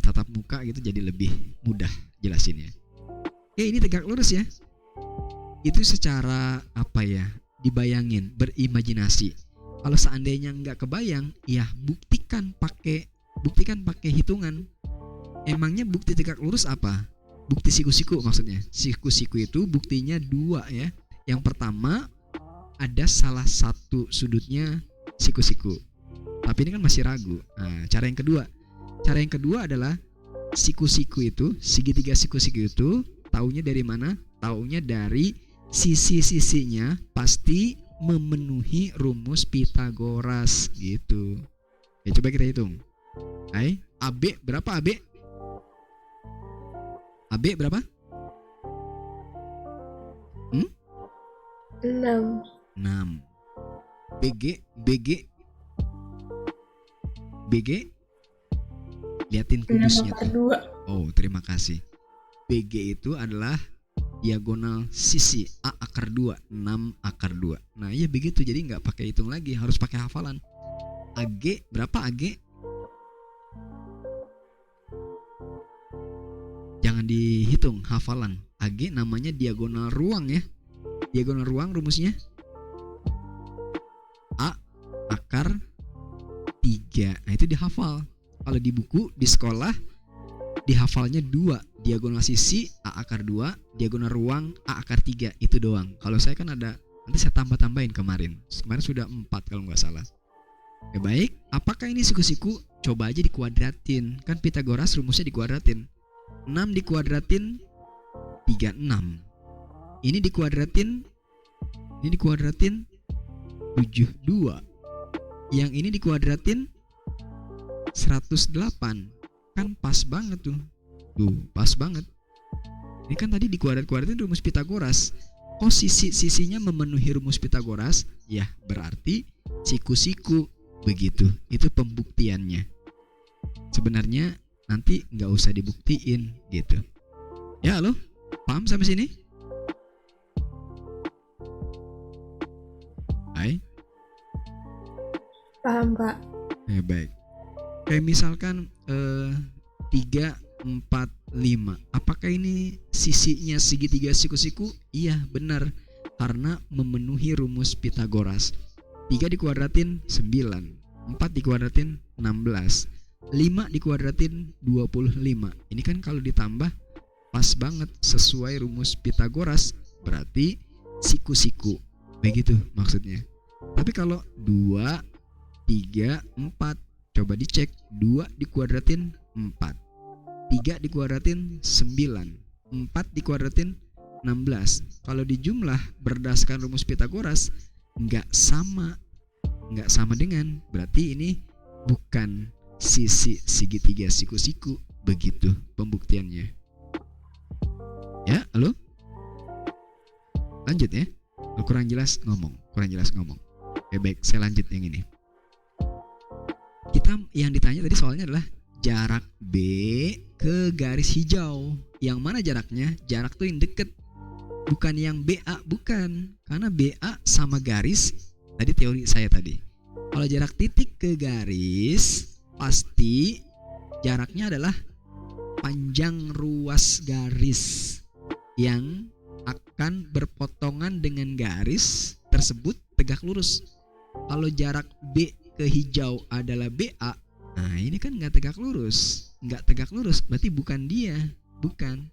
tatap muka gitu jadi lebih mudah jelasinnya. Ini tegak lurus ya. Itu secara apa ya, dibayangin, berimajinasi. Kalau seandainya nggak kebayang, ya buktikan pakai hitungan. Emangnya bukti tegak lurus apa? Bukti siku-siku maksudnya. Siku-siku itu buktinya 2 ya. Yang pertama ada salah satu sudutnya siku-siku. Tapi ini kan masih ragu. Nah, cara yang kedua adalah siku-siku itu, segitiga siku-siku itu taunya dari mana? Taunya dari sisi-sisinya pasti memenuhi rumus Pythagoras gitu. Ya coba kita hitung. Hai, AB berapa AB? AB berapa? 6. 6. BG liatin 6 kubusnya akar tuh. 2. Oh, terima kasih. BG itu adalah diagonal sisi A akar 2, 6 akar 2. Nah, iya begitu. Jadi nggak pakai hitung lagi, harus pakai hafalan. AG berapa AG? Jangan dihitung, hafalan. AG namanya diagonal ruang ya. Diagonal ruang rumusnya A akar 3. Nah, itu dihafal. Kalau di buku, di sekolah dihafalnya 2, diagonal sisi A akar 2, diagonal ruang A akar 3. Itu doang. Kalau saya kan ada, nanti saya tambah-tambahin kemarin sudah 4 kalau nggak salah. Oke, baik. Apakah ini siku-siku? Coba aja dikuadratin. Kan Pythagoras rumusnya dikuadratin. 6 dikuadratin 36. Ini dikuadratin 72. Yang ini dikuadratin 108. Kan pas banget tuh. Tuh, pas banget. Ini kan tadi dikuadrat-kuadratin rumus Pythagoras. Oh, sisinya memenuhi rumus Pythagoras, ya berarti siku-siku. Begitu. Itu pembuktiannya. Sebenarnya nanti nggak usah dibuktiin gitu. Ya, halo? Paham sampai sini? Hai? Paham, Kak. Baik. Kayak misalkan 3, 4, 5. Apakah ini sisinya segitiga siku-siku? Iya, benar. Karena memenuhi rumus Pythagoras. 3 dikuadratin 9, 4 dikuadratin 16, 5 dikuadratin 25. Ini kan kalau ditambah pas banget sesuai rumus Pythagoras, berarti siku-siku. Begitu maksudnya. Tapi kalau 2, 3, 4, coba dicek. 2 dikuadratin 4, 3 dikuadratin 9, 4 dikuadratin 16. Kalau dijumlah berdasarkan rumus Pythagoras nggak sama dengan, berarti ini bukan sisi segitiga siku-siku. Begitu pembuktiannya. Ya, halo? Lanjut ya. Kurang jelas ngomong. Oke, baik, saya lanjut yang ini. Kita yang ditanya tadi soalnya adalah jarak B ke garis hijau. Yang mana jaraknya? Jarak tuh yang deket, bukan yang BA, bukan. Karena BA sama garis, tadi teori saya tadi. Kalau jarak titik ke garis, pasti jaraknya adalah panjang ruas garis yang akan berpotongan dengan garis tersebut tegak lurus. Kalau jarak B ke hijau adalah BA, nah ini kan nggak tegak lurus, berarti bukan dia, bukan.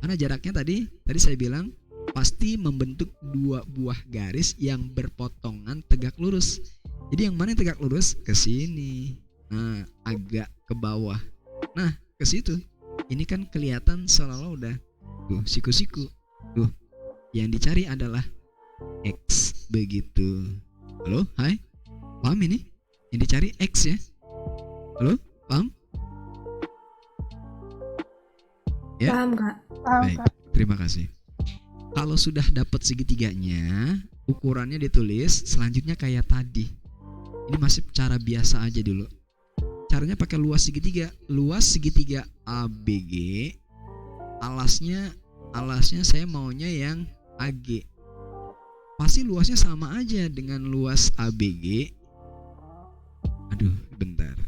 Karena jaraknya tadi saya bilang pasti membentuk 2 buah garis yang berpotongan tegak lurus. Jadi yang mana yang tegak lurus? Ke sini. Nah, agak ke bawah. Nah, ke situ. Ini kan kelihatan seolah-olah udah tuh siku-siku. Tuh. Yang dicari adalah X, begitu. Halo? Hai? Paham ini? Yang dicari X ya? Halo? Paham? Ya? Paham, Kak. Paham, Baik, Kak. terima kasih. Kalau sudah dapat segitiganya, ukurannya ditulis, selanjutnya kayak tadi. Ini masih cara biasa aja dulu. Caranya pakai luas segitiga. Luas segitiga ABG, alasnya saya maunya yang AG. Pasti luasnya sama aja dengan luas ABG. Aduh, bentar.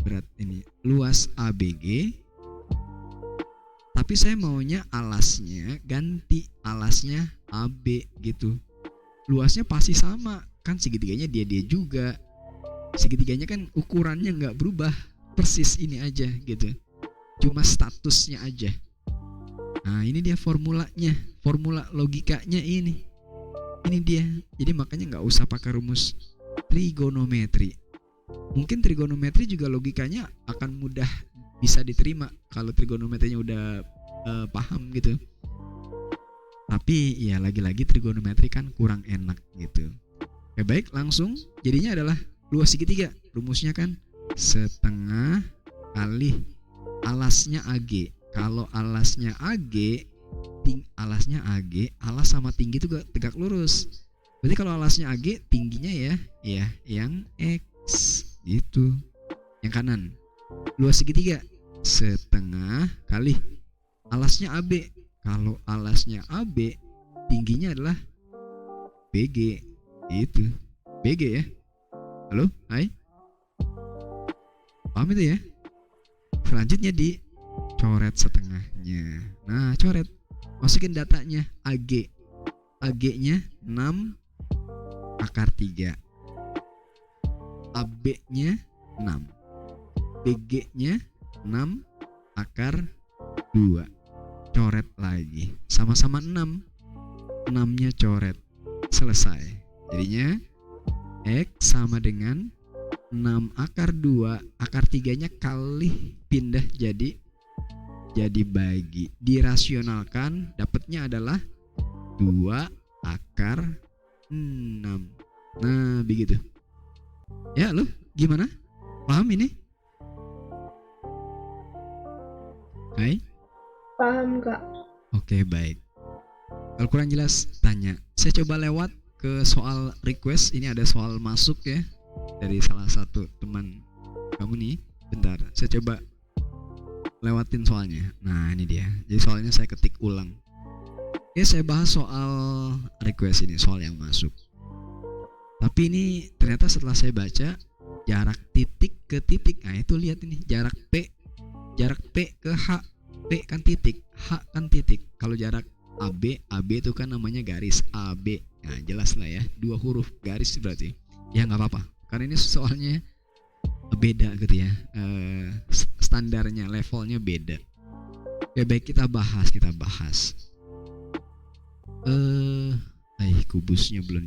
Berat ini. Luas ABG. Tapi saya maunya alasnya ganti, alasnya AB gitu. Luasnya pasti sama. kan segitiganya dia juga. Segitiganya kan ukurannya nggak berubah, persis ini aja gitu, cuma statusnya aja. Nah ini dia formulanya, formula logikanya ini dia. Jadi makanya nggak usah pakai rumus trigonometri. Mungkin trigonometri juga logikanya akan mudah bisa diterima kalau trigonometrinya udah paham gitu. Tapi ya lagi-lagi trigonometri kan kurang enak gitu. Oke baik, langsung jadinya adalah luas segitiga. Rumusnya kan setengah kali alasnya AG. Kalau alasnya AG, alas sama tinggi itu tegak lurus. Berarti kalau alasnya AG, tingginya ya yang X gitu. Yang kanan. Luas segitiga setengah kali alasnya AB. Kalau alasnya AB, tingginya adalah BG. Itu BG ya. Halo, hai. Paham itu ya? Selanjutnya dicoret setengahnya. Nah, coret. Masukin datanya AG. AG-nya 6 akar 3. AB-nya 6. BG-nya 6 akar 2. Coret lagi. Sama-sama 6. 6-nya coret. Selesai. Jadinya X sama dengan 6 akar 2 akar 3-nya kali pindah jadi bagi. Dirasionalkan, dapatnya adalah 2 akar 6. Nah begitu. Ya lo gimana? Paham ini? Hai? Paham, Kak. Oke baik. Kalau kurang jelas tanya. Saya coba lewat ke soal request. Ini ada soal masuk ya dari salah satu teman kamu nih. Bentar, saya coba lewatin soalnya. Nah ini dia. Jadi soalnya saya ketik ulang. Oke, saya bahas soal request ini, soal yang masuk. Tapi ini ternyata setelah saya baca jarak titik ke titik. Nah itu lihat ini jarak P ke H. P kan titik, H kan titik. Kalau jarak AB itu kan namanya garis AB. Nah jelas lah ya, 2 huruf garis berarti. Ya nggak apa-apa, karena ini soalnya beda gitu ya, standarnya, levelnya beda. Ya baik, kita bahas. Kubusnya belum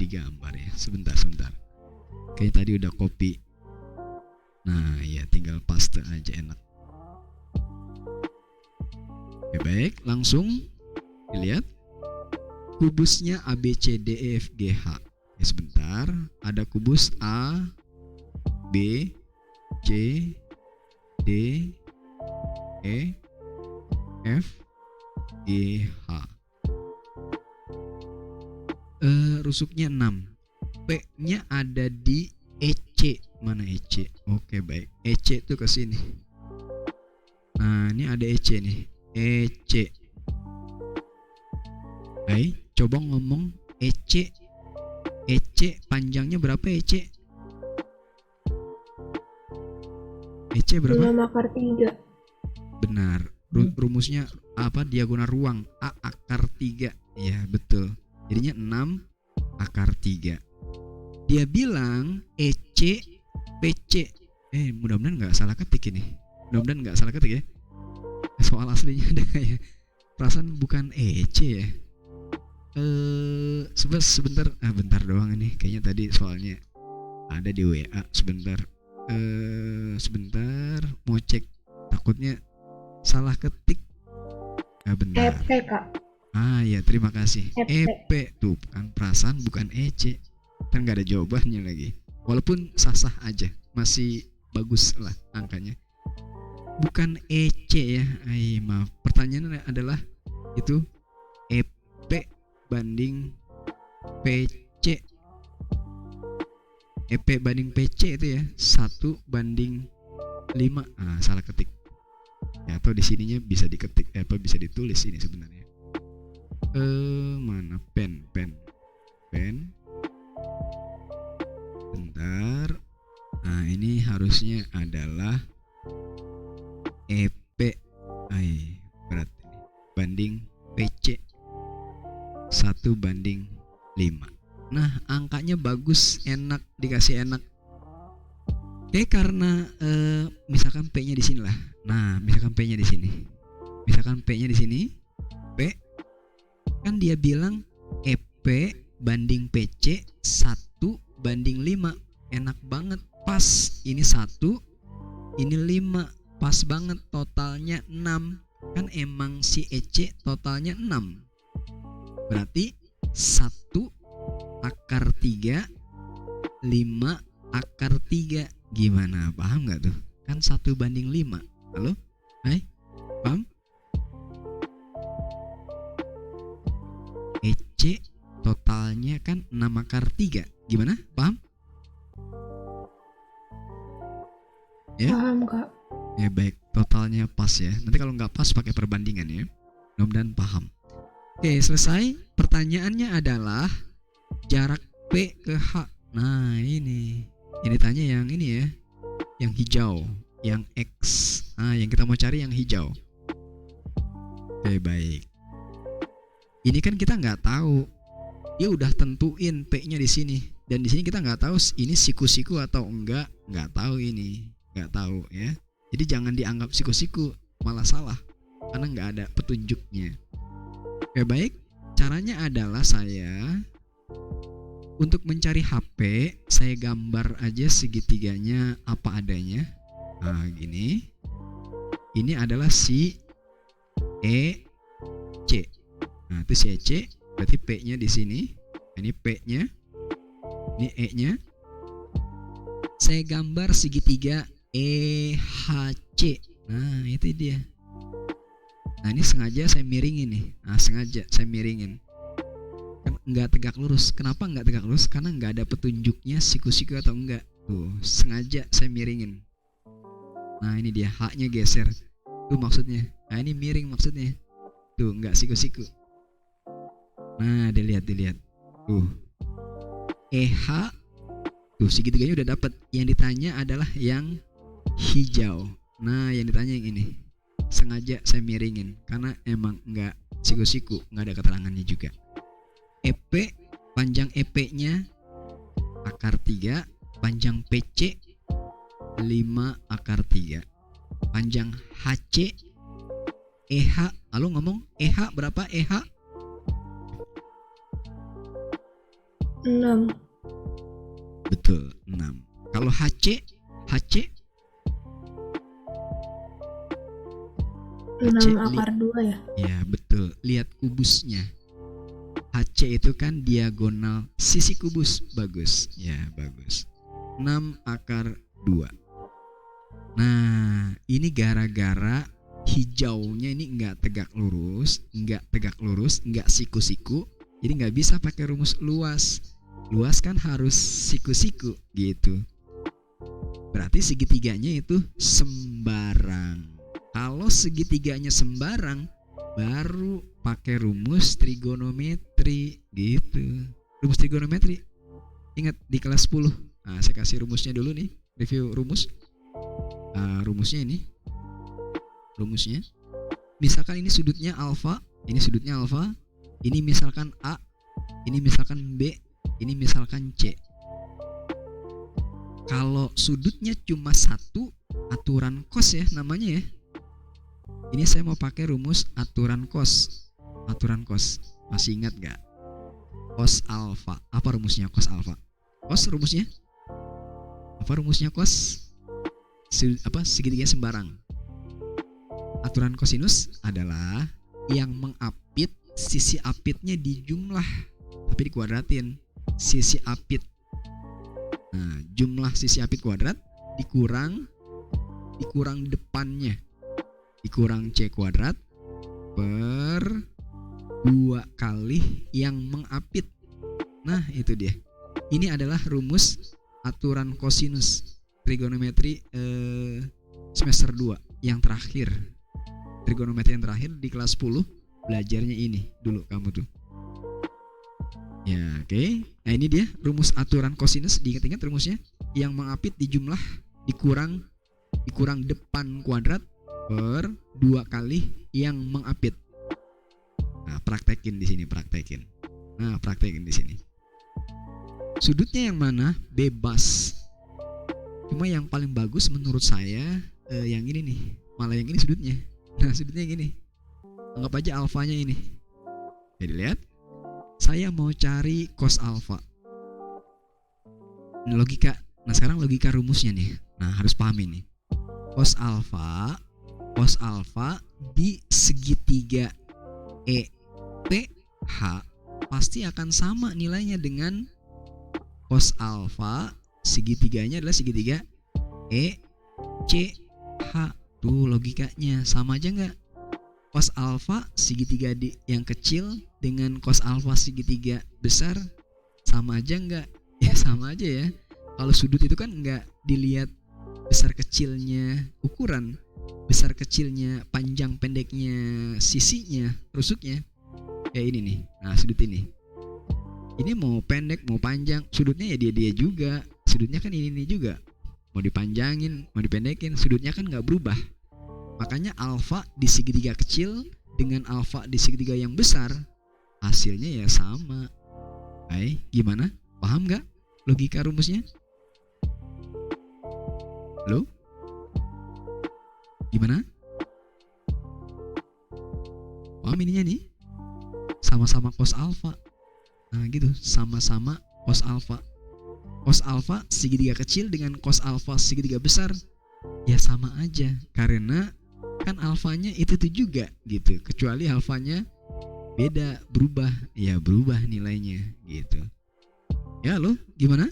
digambar ya. Sebentar. Kayaknya tadi udah copy. Nah ya tinggal paste aja, enak. Oke baik, langsung dilihat kubusnya ABCDEFGH. Ya, sebentar, ada kubus A, B, C, D, E, F, G, H. Rusuknya 6. P-nya ada di EC. Mana EC? Oke baik, EC itu ke sini. Nah ini ada EC nih. EC. Hai, coba ngomong EC. EC panjangnya berapa EC? EC berapa? 6 akar 3. Benar. Rumusnya apa? Diagonal ruang A akar 3. Ya, betul. Jadinya 6 akar 3. Dia bilang EC PC. Mudah-mudahan nggak salah ketik ini. Mudah-mudahan nggak salah ketik ya. Soal aslinya ada kayak perasaan bukan EC ya. Sebentar, bentar doang ini. Kayaknya tadi soalnya ada di WA. Sebentar, mau cek. Takutnya salah ketik. Bentar. EP, Kak. Ya terima kasih. EP. EP tuh kan, perasaan bukan EC. Kan nggak ada jawabannya lagi. Walaupun sah-sah aja, masih bagus lah angkanya. Bukan EC ya. Maaf. Pertanyaannya adalah itu EP banding PC. EP banding PC itu ya 1 banding 5. Salah ketik. Ya, atau di sininya bisa diketik, bisa ditulis ini sebenarnya. Mana pen. Bentar. Nah, ini harusnya adalah EP berat ini banding PC 1 banding 5. Nah, angkanya bagus, enak, dikasih enak. Oke, karena misalkan P-nya di sini lah. Nah, misalkan P-nya di sini. Misalkan P-nya di sini. P kan dia bilang EP banding PC 1 banding 5. Enak banget, pas. Ini 1, ini 5. Pas banget, totalnya 6. Kan emang si EC totalnya 6. Berarti 1 akar 3, 5 akar 3. Gimana, paham gak tuh? Kan 1 banding 5. Halo? Hai? Paham? EC totalnya kan 6 akar 3. Gimana? Paham? Ya? Paham, Kak. Ya baik, totalnya pas ya. Nanti kalau nggak pas pakai perbandingan ya. Mudah-mudahan paham. Oke, selesai. Pertanyaannya adalah jarak P ke H. Nah, ini. Yang ditanya yang ini ya. Yang hijau, yang X. Nah, yang kita mau cari yang hijau. Oke, baik. Ini kan kita nggak tahu. Dia udah tentuin P-nya di sini. Dan di sini kita nggak tahu ini siku-siku atau enggak. Nggak tahu ini. Nggak tahu ya. Jadi jangan dianggap siku-siku, malah salah karena nggak ada petunjuknya. Oke, baik. Caranya adalah saya untuk mencari HP, saya gambar aja segitiganya apa adanya. Nah, gini. Ini adalah si EC. Nah, itu si EC, berarti P-nya di sini. Ini P-nya. Ini E-nya. Saya gambar segitiga EHC. Nah, itu dia. Nah, ini sengaja saya miringin nih. Nah, sengaja saya miringin. Kan nggak tegak lurus. Kenapa nggak tegak lurus? Karena nggak ada petunjuknya siku-siku atau enggak. Tuh, sengaja saya miringin. Nah, ini dia, H-nya geser. Tuh maksudnya. Nah, ini miring maksudnya. Tuh, nggak siku-siku. Nah, dilihat. Tuh. EH. Tuh, segitiganya udah dapat. Yang ditanya adalah yang hijau. Nah, yang ditanya yang ini. Sengaja saya miringin karena emang nggak siku-siku, nggak ada keterangannya juga. EP, panjang EP-nya akar 3, panjang PC 5 akar 3. Panjang HC, EH, lalu ngomong EH berapa? EH 6. betul, 6. Kalau HC 6 akar 2 ya? Ya betul, lihat kubusnya. HC itu kan diagonal sisi kubus. Bagus, ya bagus. 6 akar 2. Nah, ini gara-gara hijaunya ini nggak tegak lurus, nggak siku-siku. Jadi nggak bisa pakai rumus luas. Luas kan harus siku-siku gitu. Berarti segitiganya itu sembarang. Kalau segitiganya sembarang, baru pakai rumus trigonometri gitu. Rumus trigonometri. Ingat di kelas 10. Nah, saya kasih rumusnya dulu nih. Review rumus. Rumusnya ini. Rumusnya. Misalkan ini sudutnya alfa, ini sudutnya alfa, ini misalkan A, ini misalkan B, ini misalkan C. Kalau sudutnya cuma 1, aturan cos ya namanya ya. Ini saya mau pakai rumus aturan cos. Aturan cos. Masih ingat gak? Cos alfa. Apa rumusnya cos alfa? Cos rumusnya? Apa rumusnya cos? Segitiga sembarang. Aturan kosinus adalah yang mengapit sisi apitnya dijumlah tapi dikuadratin. Sisi apit. Nah, jumlah sisi apit kuadrat dikurang depannya. Dikurang C kuadrat per 2 kali yang mengapit. Nah, itu dia. Ini adalah rumus aturan kosinus trigonometri semester 2 yang terakhir. Trigonometri yang terakhir di kelas 10 belajarnya ini dulu kamu tuh. Ya, oke. Nah, ini dia rumus aturan kosinus. Diingat-ingat rumusnya. Yang mengapit dijumlah dikurang depan kuadrat per 2 kali yang mengapit. Nah, praktekin di sini, praktekin. Nah, praktekin di sini. Sudutnya yang mana? Bebas. Cuma yang paling bagus menurut saya yang ini nih. Malah yang ini sudutnya. Nah, sudutnya yang ini. Anggap aja alfanya ini. Jadi lihat. Saya mau cari cos alfa. Ini logika. Nah, sekarang logika rumusnya nih. Nah, harus paham ini. Cos alfa di segitiga EPH pasti akan sama nilainya dengan cos alfa, segitiganya adalah segitiga ECH. Tuh logikanya sama aja nggak? Cos alfa segitiga yang kecil dengan cos alfa segitiga besar sama aja nggak? Ya sama aja ya. Kalau sudut itu kan nggak dilihat besar kecilnya ukuran, besar kecilnya panjang pendeknya sisinya, rusuknya. Kayak ini nih. Nah, sudut ini. Ini mau pendek mau panjang, sudutnya ya dia juga. Sudutnya kan ini juga. Mau dipanjangin, mau dipendekin, sudutnya kan nggak berubah. Makanya alfa di segitiga kecil dengan alfa di segitiga yang besar hasilnya ya sama. Hai, gimana? Paham nggak logika rumusnya? Halo? Gimana? Paham ininya nih? Sama-sama cos alfa. Nah gitu, sama-sama cos alfa. Cos alfa segitiga kecil dengan cos alfa segitiga besar ya sama aja, karena kan alfanya itu juga gitu. Kecuali alfanya beda, berubah, ya berubah nilainya gitu. Ya lo gimana?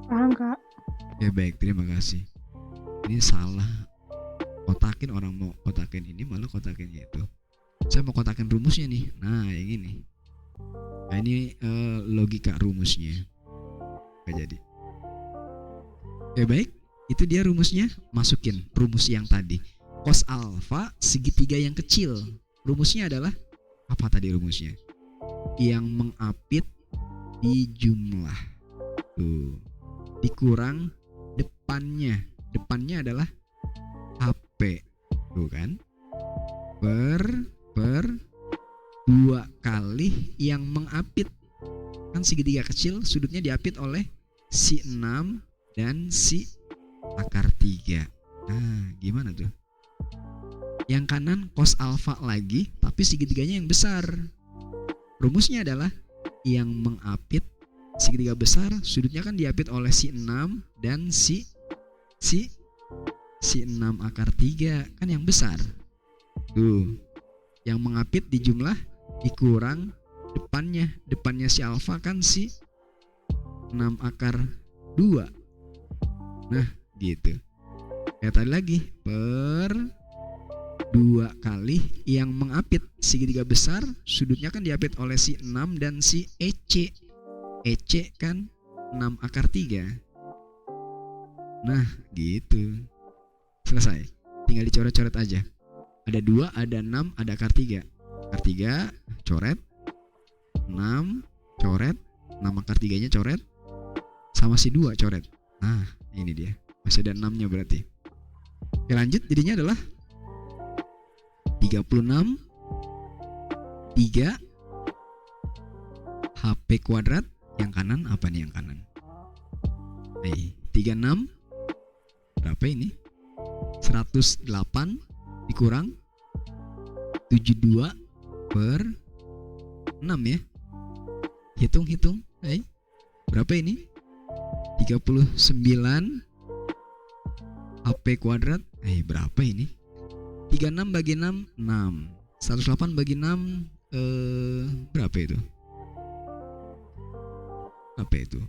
Paham, Kak. Ya baik, terima kasih. Ini salah kotakin, orang mau kotakin ini malah kotakin itu. Saya mau kotakin rumusnya nih. Nah yang ini. Nah ini logika rumusnya. Gak jadi. Ya baik, itu dia rumusnya. Masukin rumus yang tadi. Cos alfa segitiga yang kecil. Rumusnya adalah apa tadi rumusnya? Yang mengapit di jumlah. Tuh. Dikurang depannya. Depannya adalah HP. Tuh kan? Per 2 kali yang mengapit. Kan segitiga kecil sudutnya diapit oleh si 6 dan si akar 3. Nah gimana tuh? Yang kanan cos alfa lagi, tapi segitiganya yang besar. Rumusnya adalah yang mengapit segitiga besar sudutnya kan diapit oleh si 6 dan si 6 akar 3 kan yang besar. Tuh. Yang mengapit di jumlah dikurang depannya si alfa kan si 6 akar 2. Nah gitu. Kayak tadi lagi, per 2 kali yang mengapit segitiga besar sudutnya kan diapit oleh si 6 dan si EC. EC kan 6 akar 3. Nah gitu. Selesai. Tinggal dicoret-coret aja. Ada 2, ada 6, ada akar 3. Akar 3 coret, 6 coret, 6 akar 3 nya coret, sama si 2 coret. Nah ini dia, masih ada 6 nya berarti. Oke lanjut, jadinya adalah 36 3 HP kuadrat. Yang kanan apa nih yang kanan? 36 berapa ini? 108 dikurang 72 per 6 ya. Hitung. Berapa ini? 39 HP kuadrat. Berapa ini? 36 bagi 6 6. 108 bagi 6 berapa itu? Apa itu?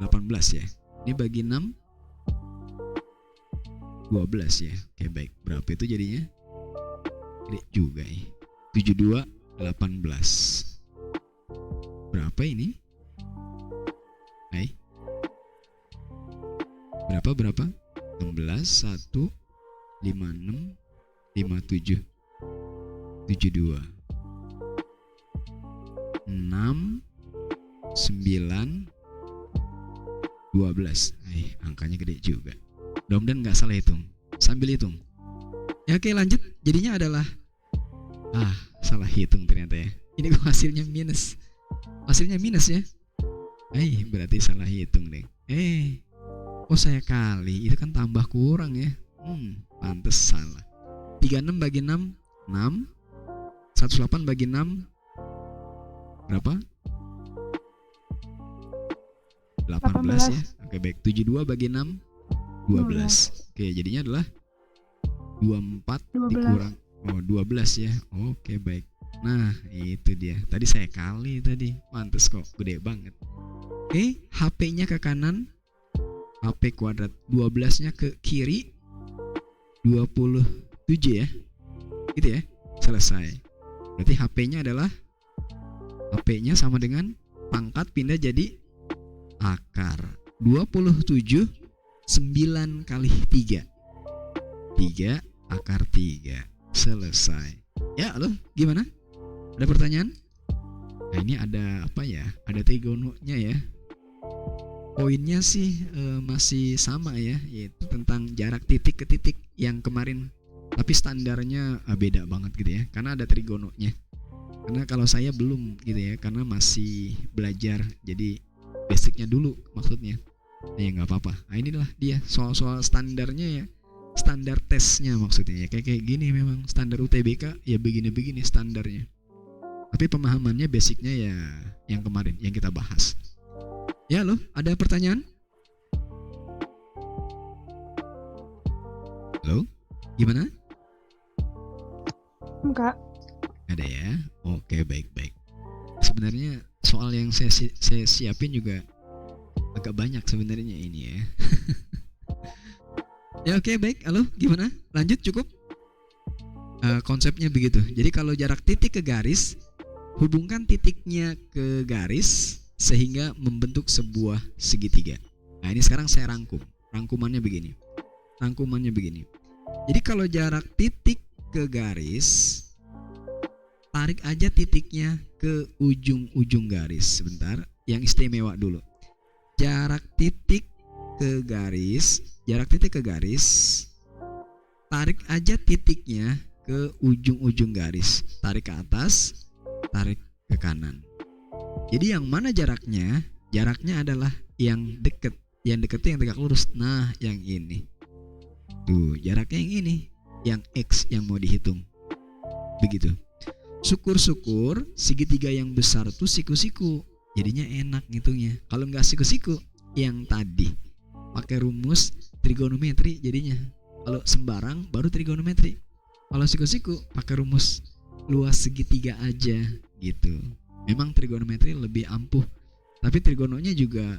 18 ya. Ini bagi 6 12 ya. Oke baik. Berapa itu jadinya? Gede juga ya. 72 18. Berapa ini? Berapa? 16 1 56 57 72 6 9 12. Angkanya gede juga. Mudah-mudahan gak salah hitung. Sambil hitung. Ya oke lanjut. Jadinya adalah salah hitung ternyata ya. Ini kok hasilnya minus. Hasilnya minus ya. Berarti salah hitung deh. Saya kali, itu kan tambah kurang ya. Pantes salah. 36 bagi 6, 6. 108 bagi 6 berapa? 18 ya. Oke baik. 72 bagi 6 12. Oke, jadinya adalah 24 dikurang 12 ya. Oke baik. Nah, itu dia. Tadi saya kali tadi. Pantes kok, gede banget. Oke, HP-nya ke kanan. HP kuadrat 12-nya ke kiri. 27 ya. Gitu ya. Selesai. Berarti HP-nya sama dengan pangkat pindah jadi akar. 27 9 kali 3. 3 akar 3. Selesai. Ya, halo, gimana? Ada pertanyaan? Nah, ini ada apa ya? Ada trigononya ya. Poinnya sih masih sama ya, yaitu tentang jarak titik ke titik yang kemarin. Tapi standarnya beda banget gitu ya, karena ada trigononya. Karena kalau saya belum gitu ya, karena masih belajar, jadi basicnya dulu maksudnya. Ya nggak apa-apa. Nah, inilah dia soal-soal standarnya ya, standar tesnya maksudnya ya, kayak gini memang standar UTBK ya, begini-begini standarnya. Tapi pemahamannya basicnya ya yang kemarin yang kita bahas. Ya loh, ada pertanyaan? Halo, gimana? Enggak. Ada ya. Oke, baik. Sebenarnya soal yang saya siapin juga agak banyak sebenarnya ini ya. Ya oke, baik. Halo, gimana? Lanjut cukup? Konsepnya begitu. Jadi kalau jarak titik ke garis, hubungkan titiknya ke garis sehingga membentuk sebuah segitiga. Nah, ini sekarang saya rangkum. Rangkumannya begini. Jadi kalau jarak titik ke garis, tarik aja titiknya ke ujung-ujung garis. Sebentar, yang istimewa dulu. Jarak titik ke garis, tarik aja titiknya ke ujung-ujung garis. Tarik ke atas, tarik ke kanan. Jadi yang mana jaraknya? Jaraknya adalah yang deket. Yang deket itu yang tegak lurus. Nah, yang ini. Tuh, jaraknya yang ini. Yang X yang mau dihitung. Begitu. Syukur-syukur segitiga yang besar tuh siku-siku. Jadinya enak ngitungnya. Kalau nggak siku-siku, yang tadi pakai rumus trigonometri jadinya. Kalau sembarang baru trigonometri. Kalau siku-siku pakai rumus luas segitiga aja gitu. Memang trigonometri lebih ampuh, tapi trigononya juga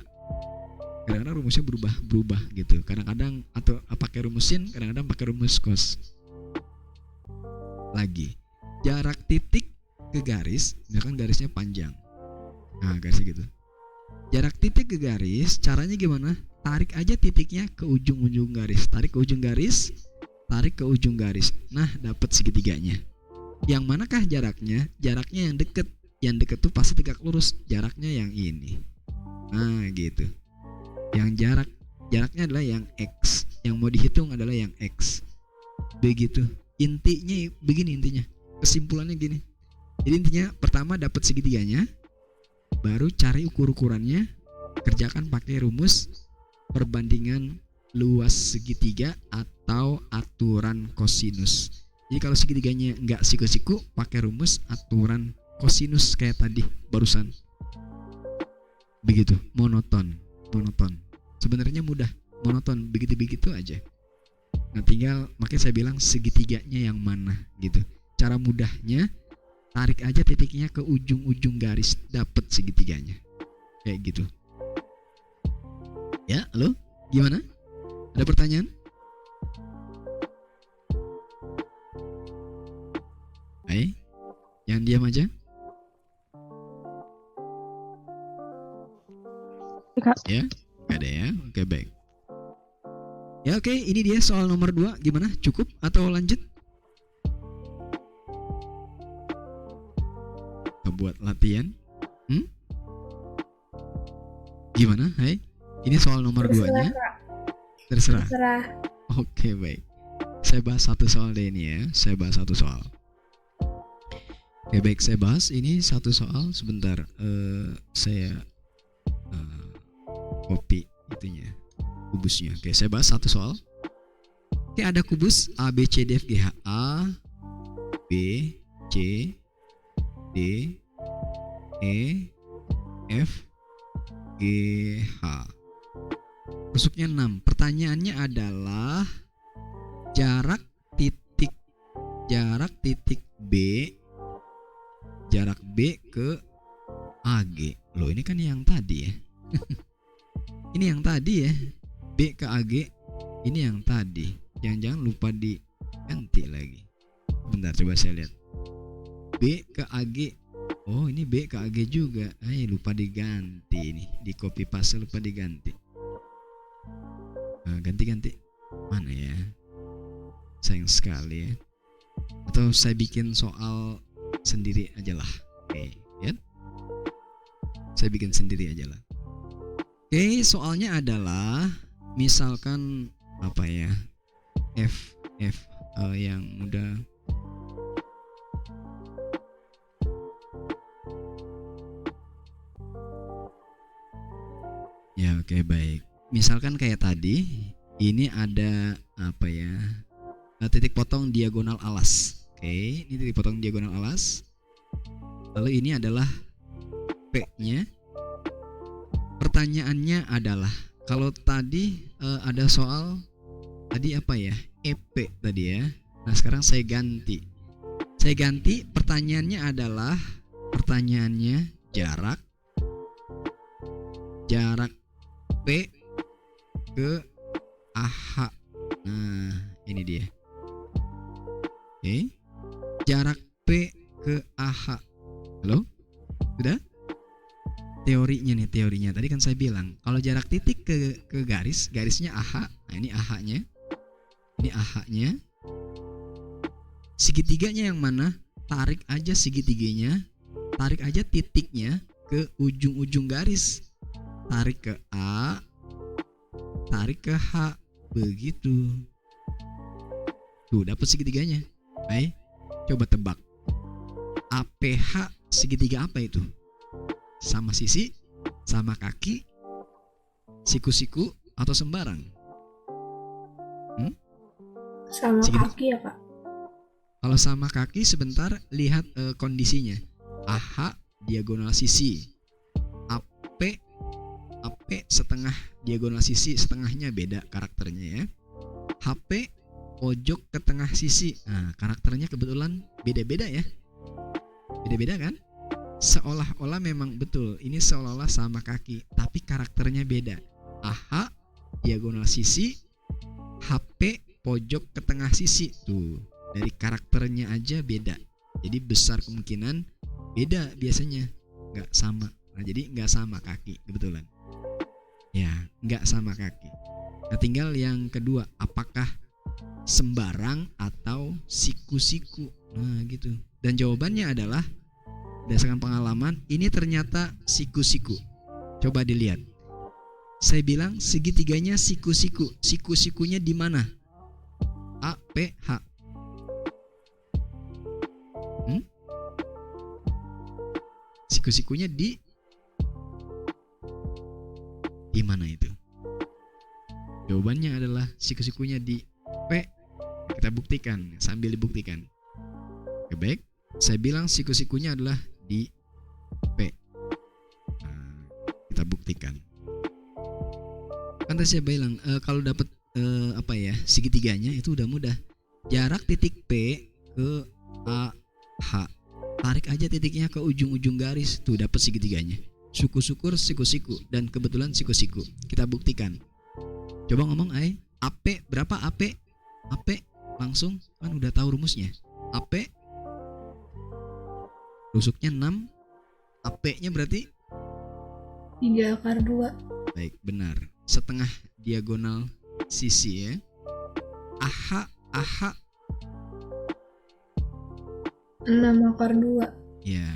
kadang-kadang rumusnya berubah gitu. Kadang-kadang atau pakai rumus sin, kadang-kadang pakai rumus cos. Lagi, jarak titik ke garis, misalkan garisnya panjang. Nah, garisnya gitu. Jarak titik ke garis, caranya gimana? Tarik aja titiknya ke ujung-ujung garis. Tarik ke ujung garis, tarik ke ujung garis. Nah, dapat segitiganya. Yang manakah jaraknya? Jaraknya yang deket. Yang deket tuh pasti tegak lurus. Jaraknya yang ini. Nah, gitu. Yang jaraknya adalah yang X. Yang mau dihitung adalah yang X. Begitu. Intinya begini intinya. Kesimpulannya gini. Jadi intinya pertama dapat segitiganya, baru cari ukur-ukurannya, kerjakan pakai rumus perbandingan luas segitiga atau aturan kosinus. Jadi kalau segitiganya nggak siku-siku, pakai rumus aturan kosinus kayak tadi barusan. Begitu, monoton. Sebenarnya mudah, monoton, begitu aja. Nah, tinggal makanya saya bilang segitiganya yang mana gitu. Cara mudahnya, tarik aja titiknya ke ujung-ujung garis, dapat segitiganya. Kayak gitu. Ya, halo? Gimana? Ada pertanyaan? Hai, jangan diam aja. Ya, gak ada ya. Oke, baik. Ya, oke, ini dia soal nomor 2. Gimana? Cukup atau lanjut? Buat latihan. Gimana? Hai. Ini soal nomor 2-nya. Terserah. Oke, baik. Saya bahas satu soal deh ini ya. Oke, baik, saya bahas ini satu soal sebentar. Saya copy itunya, kubusnya. Oke, saya bahas satu soal. Oke, ada kubus A B C D F G H. A B C D E F G H. Rusuknya 6. Pertanyaannya adalah jarak titik B ke AG. Loh, ini kan yang tadi ya. Ini yang tadi ya. B ke AG. Ini yang tadi. Jangan-jangan lupa diganti lagi. Bentar, coba saya lihat. B ke AG. Oh, ini B ke AG juga. Lupa diganti ini. Di copy paste lupa diganti. Ganti-ganti. Mana ya? Sayang sekali ya. Atau saya bikin soal sendiri aja lah. Oke, ya. Saya bikin sendiri aja lah. Oke, soalnya adalah misalkan apa ya? F yang mudah. Ya, oke, baik. Misalkan kayak tadi, ini ada apa ya? Titik potong diagonal alas. Oke, ini titik potong diagonal alas. Lalu ini adalah P-nya. Pertanyaannya adalah, kalau tadi ada soal tadi apa ya? EP tadi ya. Nah, sekarang saya ganti. Pertanyaannya adalah jarak P ke AH. Nah, ini dia. Oke. Jarak P ke AH. Halo? Sudah? Teorinya. Tadi kan saya bilang, kalau jarak titik ke garisnya AH. Nah, ini AH-nya. Ini AH-nya. Segitiganya yang mana? Tarik aja segitiganya. Tarik aja titiknya ke ujung-ujung garis. Tarik ke A, tarik ke H, begitu. Tuh, dapat segitiganya. Baik, coba tebak. APH segitiga apa itu? Sama sisi, sama kaki, siku-siku, atau sembarang? Sama Segitiga. kaki ya Kak? Kalau sama kaki, sebentar lihat kondisinya. AH diagonal sisi, AP setengah diagonal sisi, setengahnya beda karakternya ya. HP pojok ke tengah sisi. Nah, karakternya kebetulan beda-beda ya. Beda-beda kan? Seolah-olah memang betul, ini seolah-olah sama kaki, tapi karakternya beda. AH diagonal sisi, HP pojok ke tengah sisi. Tuh, dari karakternya aja beda. Jadi besar kemungkinan beda biasanya, nggak sama. Nah, jadi nggak sama kaki kebetulan. Ya, nggak sama kaki. Nah, tinggal yang kedua, apakah sembarang atau siku-siku. Nah, gitu. Dan jawabannya adalah berdasarkan pengalaman, ini ternyata siku-siku. Coba dilihat. Saya bilang segitiganya siku-siku. Siku-sikunya di mana? A, P, H. Siku-sikunya di mana itu? Jawabannya adalah siku-sikunya di P. Kita buktikan sambil dibuktikan. Oke, baik. Saya bilang siku-sikunya adalah di P. Nah, kita buktikan. Kan tadi saya bilang kalau dapat apa ya, segitiganya itu udah mudah. Jarak titik P ke AH. Tarik aja titiknya ke ujung-ujung garis, tuh dapat segitiganya. Syukur-syukur siku-siku, dan kebetulan siku-siku. Kita buktikan. Coba ngomong, AP berapa AP? AP langsung kan udah tahu rumusnya. AP rusuknya 6. AP-nya berarti 3/2. baik, benar. Setengah diagonal sisi ya. AH 6/2. ya,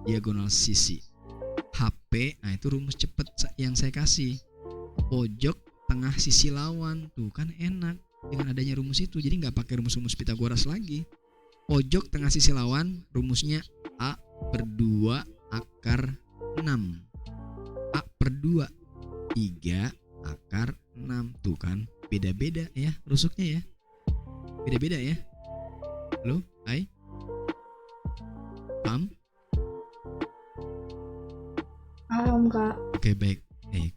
diagonal sisi. HP, nah itu rumus cepet yang saya kasih. Pojok tengah sisi lawan, tuh kan enak dengan adanya rumus itu. Jadi nggak pakai rumus-rumus Pythagoras lagi. Pojok tengah sisi lawan, rumusnya A per 2 akar 6. A per 2 3 akar 6. Tuh kan, beda-beda ya rusuknya ya. Beda-beda ya. Halo, hai. Paham? Paham, Kak. Oke, baik.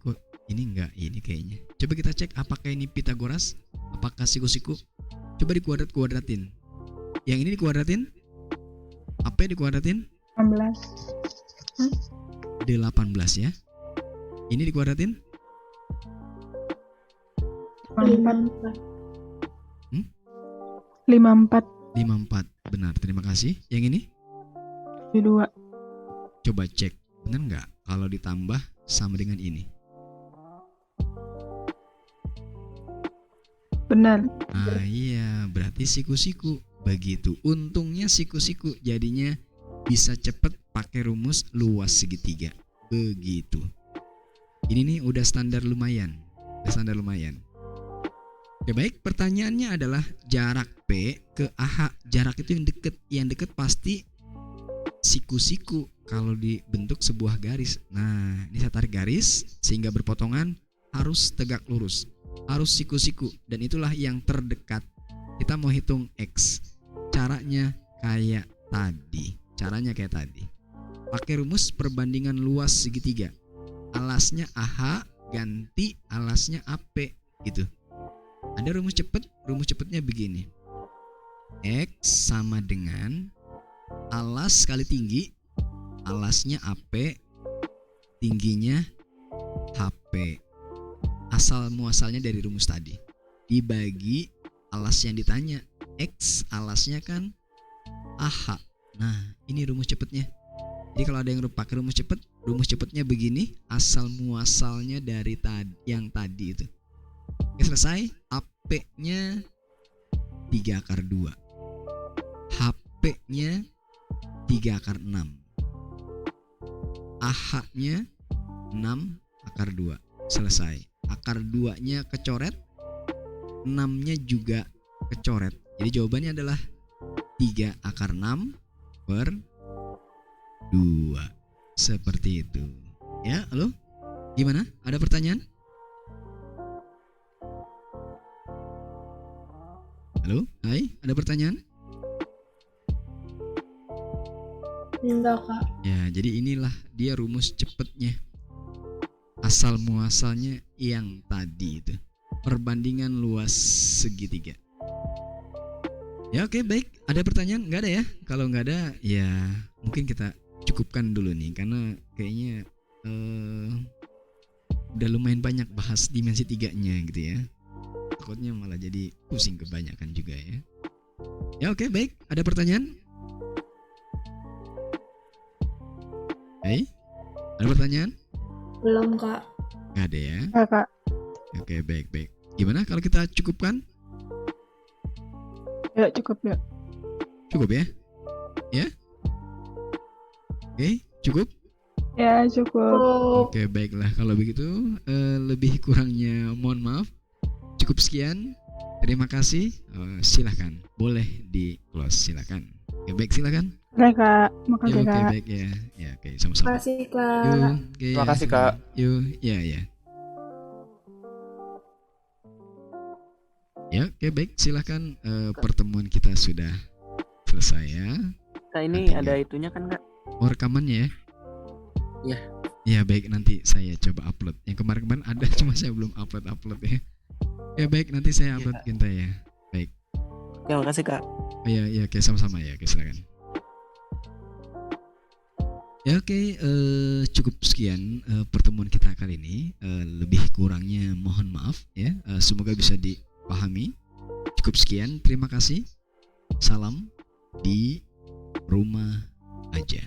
Kok ini enggak ini kayaknya. Coba kita cek apakah ini Pitagoras, apakah siku-siku. Coba dikuadrat-kuadratin. Yang ini dikuadratin? Apa dikuadratin? 16. 18 ya. Ini dikuadratin? 54. 54. 54. 54. Benar, terima kasih. Yang ini? 72. Coba cek, benar nggak kalau ditambah sama dengan ini? Benar. Ah iya, berarti siku-siku. Begitu. Untungnya siku-siku, jadinya bisa cepet pakai rumus luas segitiga. Begitu. Ini nih udah standar lumayan. Udah standar lumayan. Oke, baik, pertanyaannya adalah jarak P ke AH. Jarak itu yang deket. Yang deket pasti siku-siku kalau dibentuk sebuah garis. Nah, ini saya tarik garis sehingga berpotongan, harus tegak lurus, harus siku-siku, dan itulah yang terdekat. Kita mau hitung X. Caranya kayak tadi. Pakai rumus perbandingan luas segitiga. Alasnya AH ganti alasnya AP gitu. Ada rumus cepet. Rumus cepetnya begini. X sama dengan alas kali tinggi, alasnya AP, tingginya HP. Asal muasalnya dari rumus tadi, dibagi alas yang ditanya. X alasnya kan AH. Nah, ini rumus cepetnya. Jadi kalau ada yang pakai rumus cepetnya begini, asal muasalnya dari yang tadi itu. Oke, selesai. AP-nya 3 akar 2, HP-nya 3 akar 6, AH-nya 6 akar 2. Selesai. Akar 2-nya kecoret, 6-nya juga kecoret. Jadi jawabannya adalah 3 akar 6 per 2. Seperti itu. Ya, halo? Gimana? Ada pertanyaan? Halo? Hai, ada pertanyaan? Enggak, Kak. Ya, jadi inilah dia rumus cepetnya. Asal muasalnya yang tadi itu. Perbandingan luas segitiga. Ya, oke, baik. Ada pertanyaan? Nggak ada ya? Kalau nggak ada, ya mungkin kita cukupkan dulu nih, karena kayaknya udah lumayan banyak bahas dimensi 3-nya gitu ya. Takutnya malah jadi pusing kebanyakan juga ya. Ya, oke, baik. Ada pertanyaan? Hai? Ada pertanyaan? Belum, Kak. Nggak ada ya? Ya, Kak. Oke, baik. Gimana kalau kita cukupkan? Ya, cukup ya. Cukup ya? Ya? Oke, cukup? Ya, cukup. Oke, baiklah. Kalau begitu, lebih kurangnya mohon maaf. Cukup sekian. Terima kasih. Silahkan. Boleh di close, silahkan. Oke, baik, silahkan. Oke, Kak. Ya, Makasih, oke, Kak. baik ya. Ya, oke, sama-sama. Makasih, Kak. Yuk, oke, Terima ya, kasih, Kak. Yuk, ya. Ya, oke, baik. Silahkan. Pertemuan kita sudah selesai ya. Kak, ini Nanti ada ya. itunya kan, Kak? Oh, rekamannya ya? Iya. Ya, baik, nanti saya coba upload. Yang kemarin-kemarin ada, cuma saya belum upload ya. Ya, baik, nanti saya upload kita ya. Baik. Oke, makasih, Kak. Oh, ya, oke, sama-sama ya. Oke, silakan. Ya, oke, cukup sekian pertemuan kita kali ini. Lebih kurangnya mohon maaf ya. Semoga bisa dipahami. Cukup sekian. Terima kasih. Salam di rumah aja.